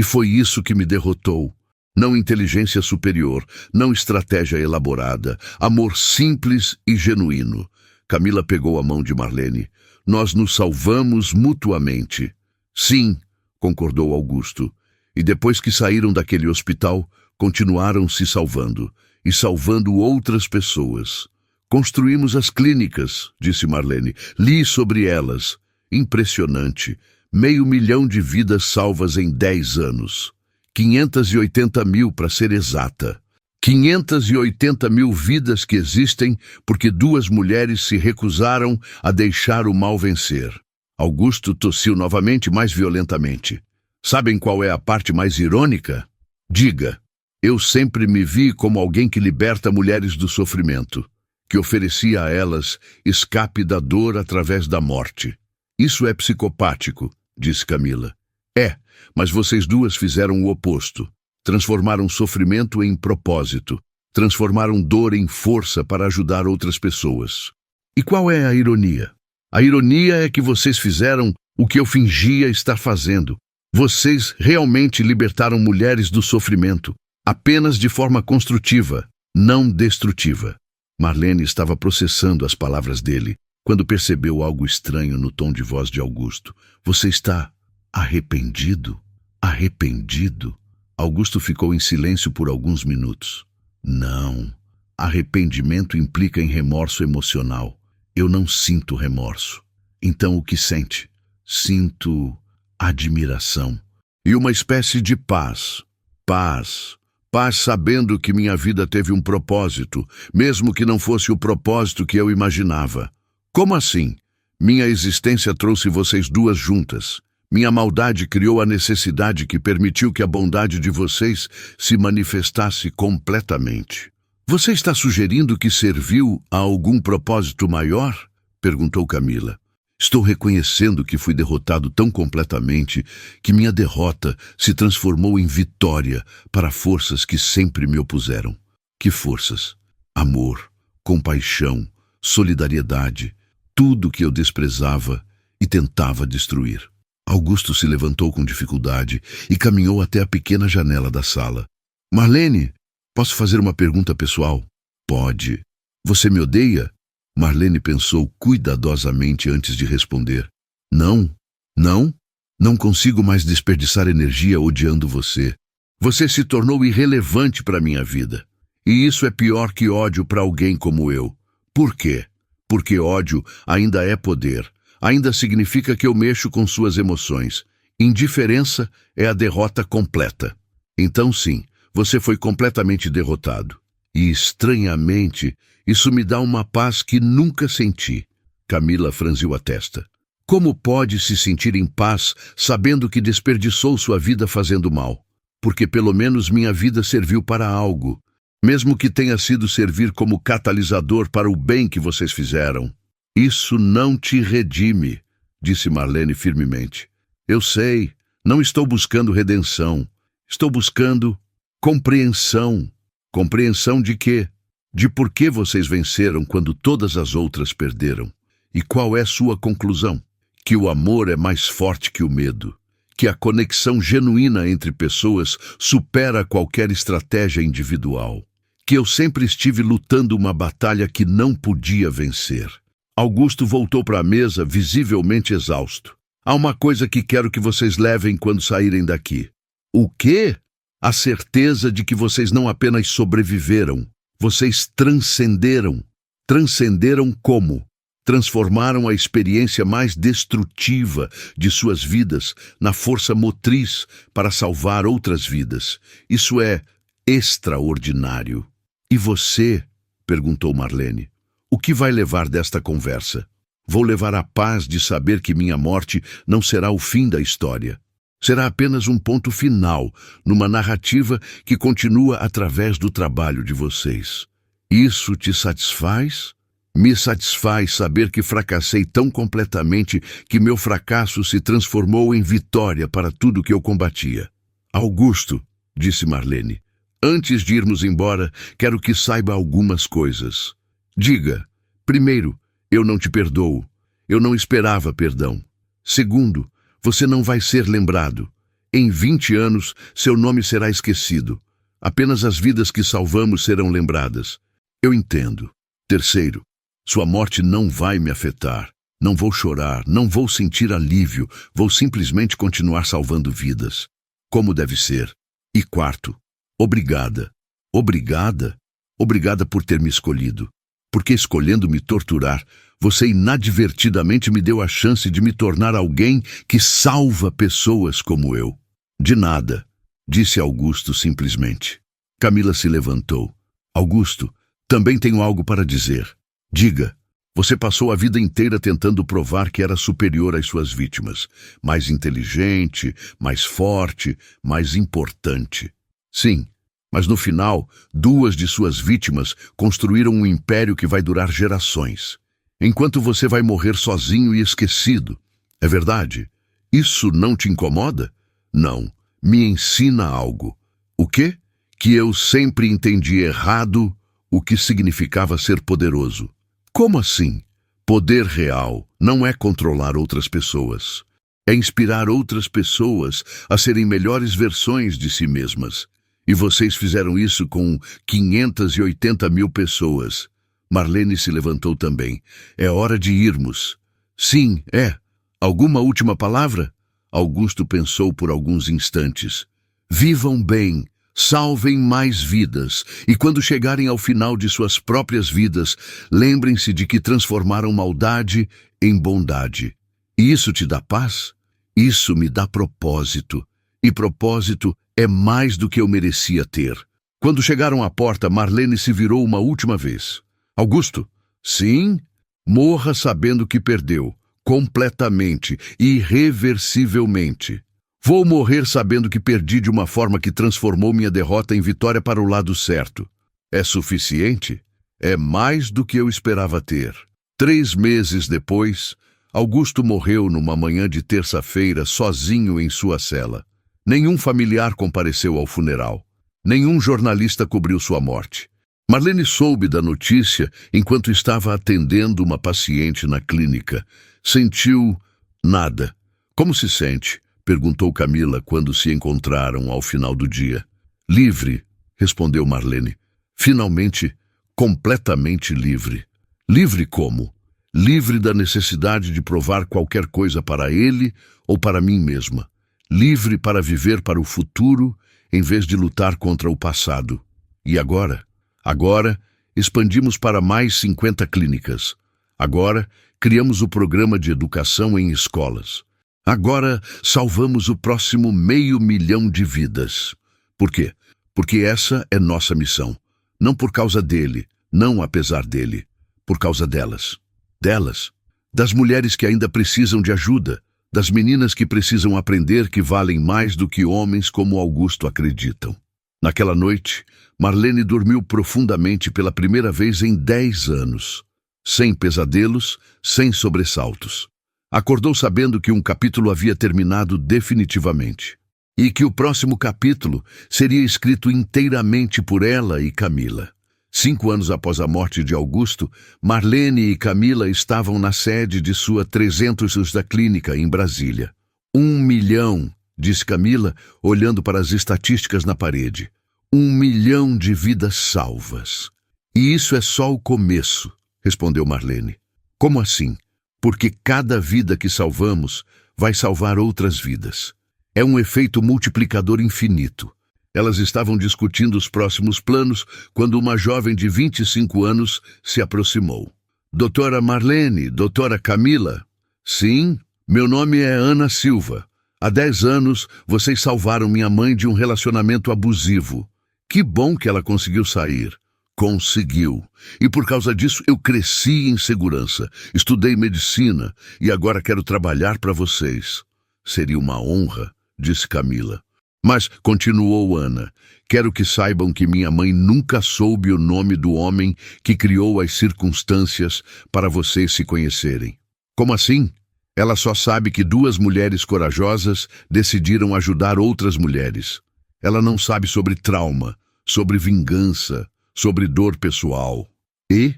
foi isso que me derrotou. Não inteligência superior, não estratégia elaborada, amor simples e genuíno. Camila pegou a mão de Marlene. Nós nos salvamos mutuamente. Sim, concordou Augusto. E depois que saíram daquele hospital, continuaram se salvando. E salvando outras pessoas. Construímos as clínicas, disse Marlene. Li sobre elas. Impressionante. 500.000 de vidas salvas em 10 anos. 580 mil, para ser exata. 580 mil vidas que existem porque 2 mulheres se recusaram a deixar o mal vencer. Augusto tossiu novamente, mais violentamente. Sabem qual é a parte mais irônica? Diga. Eu sempre me vi como alguém que liberta mulheres do sofrimento, que oferecia a elas escape da dor através da morte. Isso é psicopático, disse Camila. É, mas vocês 2 fizeram o oposto. Transformaram sofrimento em propósito. Transformaram dor em força para ajudar outras pessoas. E qual é a ironia? A ironia é que vocês fizeram o que eu fingia estar fazendo. Vocês realmente libertaram mulheres do sofrimento, apenas de forma construtiva, não destrutiva. Marlene estava processando as palavras dele, quando percebeu algo estranho no tom de voz de Augusto. Você está arrependido? Arrependido? Augusto ficou em silêncio por alguns minutos. Não. Arrependimento implica em remorso emocional. Eu não sinto remorso. Então o que sente? Sinto admiração e uma espécie de paz. Paz. Paz sabendo que minha vida teve um propósito, mesmo que não fosse o propósito que eu imaginava. Como assim? Minha existência trouxe vocês duas juntas. Minha maldade criou a necessidade que permitiu que a bondade de vocês se manifestasse completamente. Você está sugerindo que serviu a algum propósito maior? Perguntou Camila. Estou reconhecendo que fui derrotado tão completamente que minha derrota se transformou em vitória para forças que sempre me opuseram. Que forças? Amor, compaixão, solidariedade, tudo que eu desprezava e tentava destruir. Augusto se levantou com dificuldade e caminhou até a pequena janela da sala. Marlene, posso fazer uma pergunta pessoal? Pode. Você me odeia? Marlene pensou cuidadosamente antes de responder. Não, não. Não consigo mais desperdiçar energia odiando você. Você se tornou irrelevante para minha vida. E isso é pior que ódio para alguém como eu. Por quê? Porque ódio ainda é poder. Ainda significa que eu mexo com suas emoções. Indiferença é a derrota completa. Então sim, você foi completamente derrotado. E estranhamente, isso me dá uma paz que nunca senti. Camila franziu a testa. Como pode se sentir em paz sabendo que desperdiçou sua vida fazendo mal? Porque pelo menos minha vida serviu para algo, mesmo que tenha sido servir como catalisador para o bem que vocês fizeram. Isso não te redime, disse Marlene firmemente. Eu sei, não estou buscando redenção. Estou buscando compreensão. Compreensão de quê? De por que vocês venceram quando todas as outras perderam. E qual é sua conclusão? Que o amor é mais forte que o medo. Que a conexão genuína entre pessoas supera qualquer estratégia individual. Que eu sempre estive lutando uma batalha que não podia vencer. Augusto voltou para a mesa, visivelmente exausto. Há uma coisa que quero que vocês levem quando saírem daqui. O quê? A certeza de que vocês não apenas sobreviveram, vocês transcenderam. Transcenderam como? Transformaram a experiência mais destrutiva de suas vidas na força motriz para salvar outras vidas. Isso é extraordinário. E você? Perguntou Marlene. O que vai levar desta conversa? Vou levar a paz de saber que minha morte não será o fim da história. Será apenas um ponto final numa narrativa que continua através do trabalho de vocês. Isso te satisfaz? Me satisfaz saber que fracassei tão completamente que meu fracasso se transformou em vitória para tudo que eu combatia. Augusto, disse Marlene, antes de irmos embora, quero que saiba algumas coisas. Diga, primeiro, eu não te perdoo. Eu não esperava perdão. Segundo, você não vai ser lembrado. Em 20 anos, seu nome será esquecido. Apenas as vidas que salvamos serão lembradas. Eu entendo. Terceiro, sua morte não vai me afetar. Não vou chorar, não vou sentir alívio. Vou simplesmente continuar salvando vidas. Como deve ser. E quarto, obrigada. Obrigada? Obrigada por ter me escolhido. Porque escolhendo me torturar, você inadvertidamente me deu a chance de me tornar alguém que salva pessoas como eu. De nada, disse Augusto simplesmente. Camila se levantou. Augusto, também tenho algo para dizer. Diga, você passou a vida inteira tentando provar que era superior às suas vítimas. Mais inteligente, mais forte, mais importante. Sim. Mas no final, duas de suas vítimas construíram um império que vai durar gerações. Enquanto você vai morrer sozinho e esquecido. É verdade? Isso não te incomoda? Não. Me ensina algo. O quê? Que eu sempre entendi errado o que significava ser poderoso. Como assim? Poder real não é controlar outras pessoas. é inspirar outras pessoas a serem melhores versões de si mesmas. E vocês fizeram isso com 580 mil pessoas. Marlene se levantou também. É hora de irmos. Sim, é. Alguma última palavra? Augusto pensou por alguns instantes. Vivam bem, salvem mais vidas, e quando chegarem ao final de suas próprias vidas, lembrem-se de que transformaram maldade em bondade. E isso te dá paz? Isso me dá propósito. E propósito é mais do que eu merecia ter. Quando chegaram à porta, Marlene se virou uma última vez. Augusto? Sim? Morra sabendo que perdeu. Completamente, irreversivelmente. Vou morrer sabendo que perdi de uma forma que transformou minha derrota em vitória para o lado certo. É suficiente? É mais do que eu esperava ter. 3 meses depois, Augusto morreu numa manhã de terça-feira sozinho em sua cela. Nenhum familiar compareceu ao funeral. Nenhum jornalista cobriu sua morte. Marlene soube da notícia enquanto estava atendendo uma paciente na clínica. Sentiu nada. Como se sente? Perguntou Camila quando se encontraram ao final do dia. Livre, respondeu Marlene. Finalmente, completamente livre. Livre como? Livre da necessidade de provar qualquer coisa para ele ou para mim mesma. Livre para viver para o futuro em vez de lutar contra o passado. E agora? Agora, expandimos para mais 50 clínicas. Agora, criamos o programa de educação em escolas. Agora, salvamos o próximo 500 mil de vidas. Por quê? Porque essa é nossa missão. Não por causa dele, não apesar dele. Por causa delas. Delas. Das mulheres que ainda precisam de ajuda. Das meninas que precisam aprender que valem mais do que homens como Augusto acreditam. Naquela noite, Marlene dormiu profundamente pela primeira vez em 10 anos. Sem pesadelos, sem sobressaltos. Acordou sabendo que um capítulo havia terminado definitivamente. E que o próximo capítulo seria escrito inteiramente por ela e Camila. 5 anos após a morte de Augusto, Marlene e Camila estavam na sede de sua 300 da clínica em Brasília. 1 milhão, disse Camila, olhando para as estatísticas na parede. 1 milhão de vidas salvas. E isso é só o começo, respondeu Marlene. Como assim? Porque cada vida que salvamos vai salvar outras vidas. É um efeito multiplicador infinito. Elas estavam discutindo os próximos planos quando uma jovem de 25 anos se aproximou. Doutora Marlene, doutora Camila? Sim, meu nome é Ana Silva. Há 10 anos, vocês salvaram minha mãe de um relacionamento abusivo. Que bom que ela conseguiu sair. Conseguiu. E por causa disso eu cresci em segurança. Estudei medicina e agora quero trabalhar para vocês. Seria uma honra, disse Camila. Mas, continuou Ana, quero que saibam que minha mãe nunca soube o nome do homem que criou as circunstâncias para vocês se conhecerem. Como assim? Ela só sabe que 2 mulheres corajosas decidiram ajudar outras mulheres. Ela não sabe sobre trauma, sobre vingança, sobre dor pessoal. E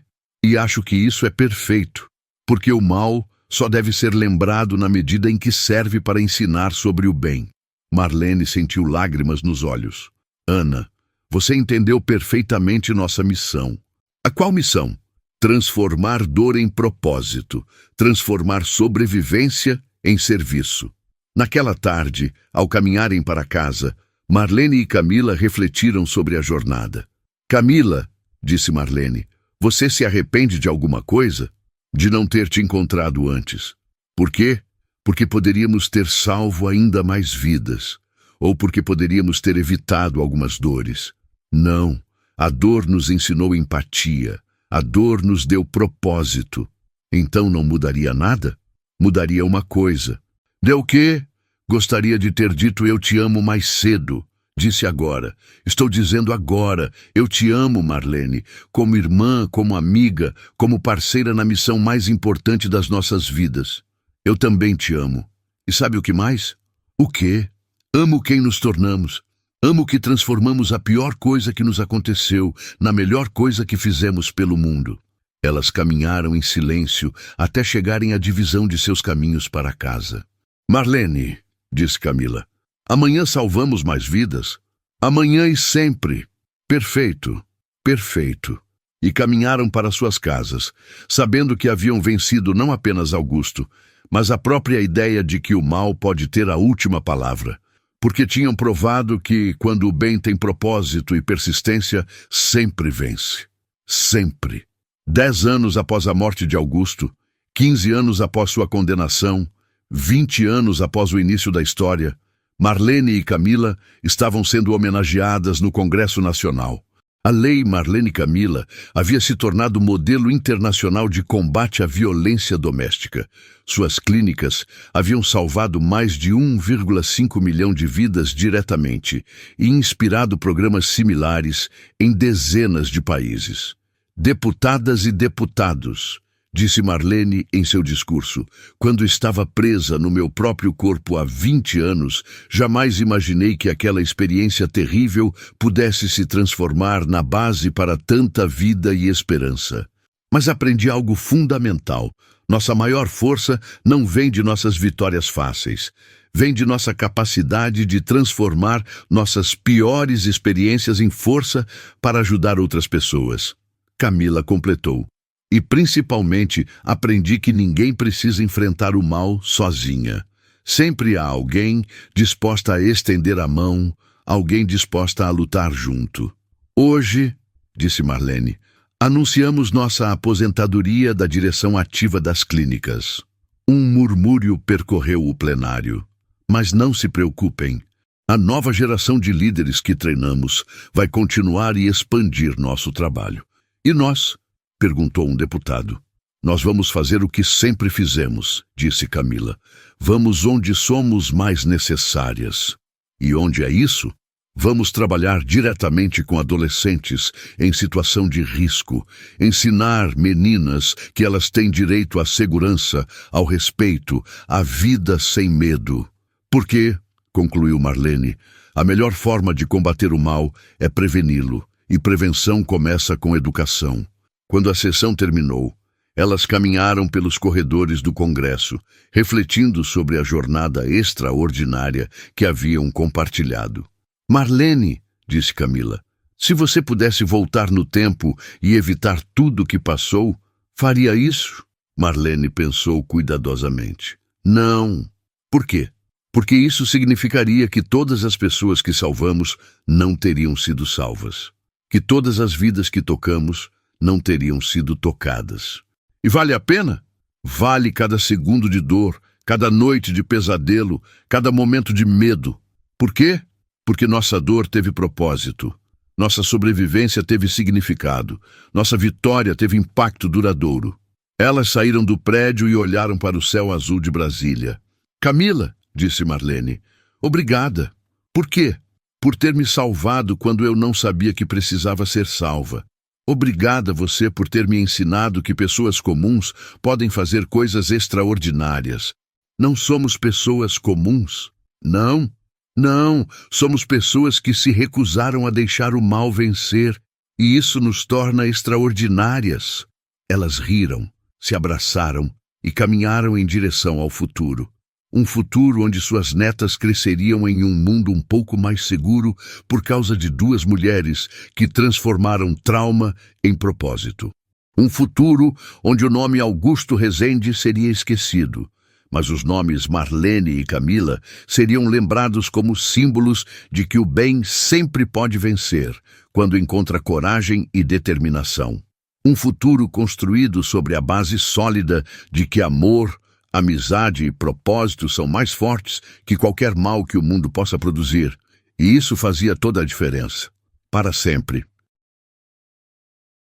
acho que isso é perfeito, porque o mal só deve ser lembrado na medida em que serve para ensinar sobre o bem. Marlene sentiu lágrimas nos olhos. Ana, você entendeu perfeitamente nossa missão. A qual missão? Transformar dor em propósito, transformar sobrevivência em serviço. Naquela tarde, ao caminharem para casa, Marlene e Camila refletiram sobre a jornada. Camila, disse Marlene, você se arrepende de alguma coisa? De não ter te encontrado antes. Por quê? Porque poderíamos ter salvo ainda mais vidas, ou porque poderíamos ter evitado algumas dores. Não, a dor nos ensinou empatia, a dor nos deu propósito. Então não mudaria nada? Mudaria uma coisa. Deu quê? Gostaria de ter dito eu te amo mais cedo. Disse agora. Estou dizendo agora. Eu te amo, Marlene, como irmã, como amiga, como parceira na missão mais importante das nossas vidas. Eu também te amo. E sabe o que mais? O quê? Amo quem nos tornamos. Amo que transformamos a pior coisa que nos aconteceu na melhor coisa que fizemos pelo mundo. Elas caminharam em silêncio até chegarem à divisão de seus caminhos para casa. Marlene, disse Camila, amanhã salvamos mais vidas. Amanhã e sempre. Perfeito, perfeito. E caminharam para suas casas, sabendo que haviam vencido não apenas Augusto, mas a própria ideia de que o mal pode ter a última palavra, porque tinham provado que, quando o bem tem propósito e persistência, sempre vence. Sempre. 10 anos após a morte de Augusto, 15 anos após sua condenação, 20 anos após o início da história, Marlene e Camila estavam sendo homenageadas no Congresso Nacional. A Lei Marlene Camila havia se tornado modelo internacional de combate à violência doméstica. Suas clínicas haviam salvado mais de 1,5 milhão de vidas diretamente e inspirado programas similares em dezenas de países. Deputadas e deputados, disse Marlene em seu discurso, quando estava presa no meu próprio corpo há 20 anos, jamais imaginei que aquela experiência terrível pudesse se transformar na base para tanta vida e esperança. Mas aprendi algo fundamental. Nossa maior força não vem de nossas vitórias fáceis. Vem de nossa capacidade de transformar nossas piores experiências em força para ajudar outras pessoas. Camila completou. E principalmente aprendi que ninguém precisa enfrentar o mal sozinha. Sempre há alguém disposta a estender a mão, alguém disposta a lutar junto. Hoje, disse Marlene, anunciamos nossa aposentadoria da direção ativa das clínicas. Um murmúrio percorreu o plenário. Mas não se preocupem. A nova geração de líderes que treinamos vai continuar e expandir nosso trabalho. E nós? Perguntou um deputado. Nós vamos fazer o que sempre fizemos, disse Camila. Vamos onde somos mais necessárias. E onde é isso? Vamos trabalhar diretamente com adolescentes em situação de risco, ensinar meninas que elas têm direito à segurança, ao respeito, à vida sem medo. Porque, concluiu Marlene, a melhor forma de combater o mal é preveni-lo, e prevenção começa com educação. Quando a sessão terminou, elas caminharam pelos corredores do Congresso, refletindo sobre a jornada extraordinária que haviam compartilhado. Marlene, disse Camila, se você pudesse voltar no tempo e evitar tudo o que passou, faria isso? Marlene pensou cuidadosamente. Não. Por quê? Porque isso significaria que todas as pessoas que salvamos não teriam sido salvas. Que todas as vidas que tocamos não teriam sido tocadas. E vale a pena? Vale cada segundo de dor, cada noite de pesadelo, cada momento de medo. Por quê? Porque nossa dor teve propósito. Nossa sobrevivência teve significado. Nossa vitória teve impacto duradouro. Elas saíram do prédio e olharam para o céu azul de Brasília. Camila, disse Marlene, obrigada. Por quê? Por ter me salvado quando eu não sabia que precisava ser salva. Obrigada você por ter me ensinado que pessoas comuns podem fazer coisas extraordinárias. Não somos pessoas comuns. Não, não, somos pessoas que se recusaram a deixar o mal vencer, e isso nos torna extraordinárias. Elas riram, se abraçaram e caminharam em direção ao futuro. Um futuro onde suas netas cresceriam em um mundo um pouco mais seguro por causa de 2 mulheres que transformaram trauma em propósito. Um futuro onde o nome Augusto Rezende seria esquecido, mas os nomes Marlene e Camila seriam lembrados como símbolos de que o bem sempre pode vencer, quando encontra coragem e determinação. Um futuro construído sobre a base sólida de que amor, amizade e propósito são mais fortes que qualquer mal que o mundo possa produzir, e isso fazia toda a diferença, para sempre.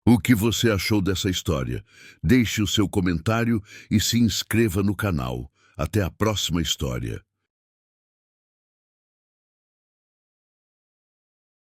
O que você achou dessa história? Deixe o seu comentário e se inscreva no canal. Até a próxima história.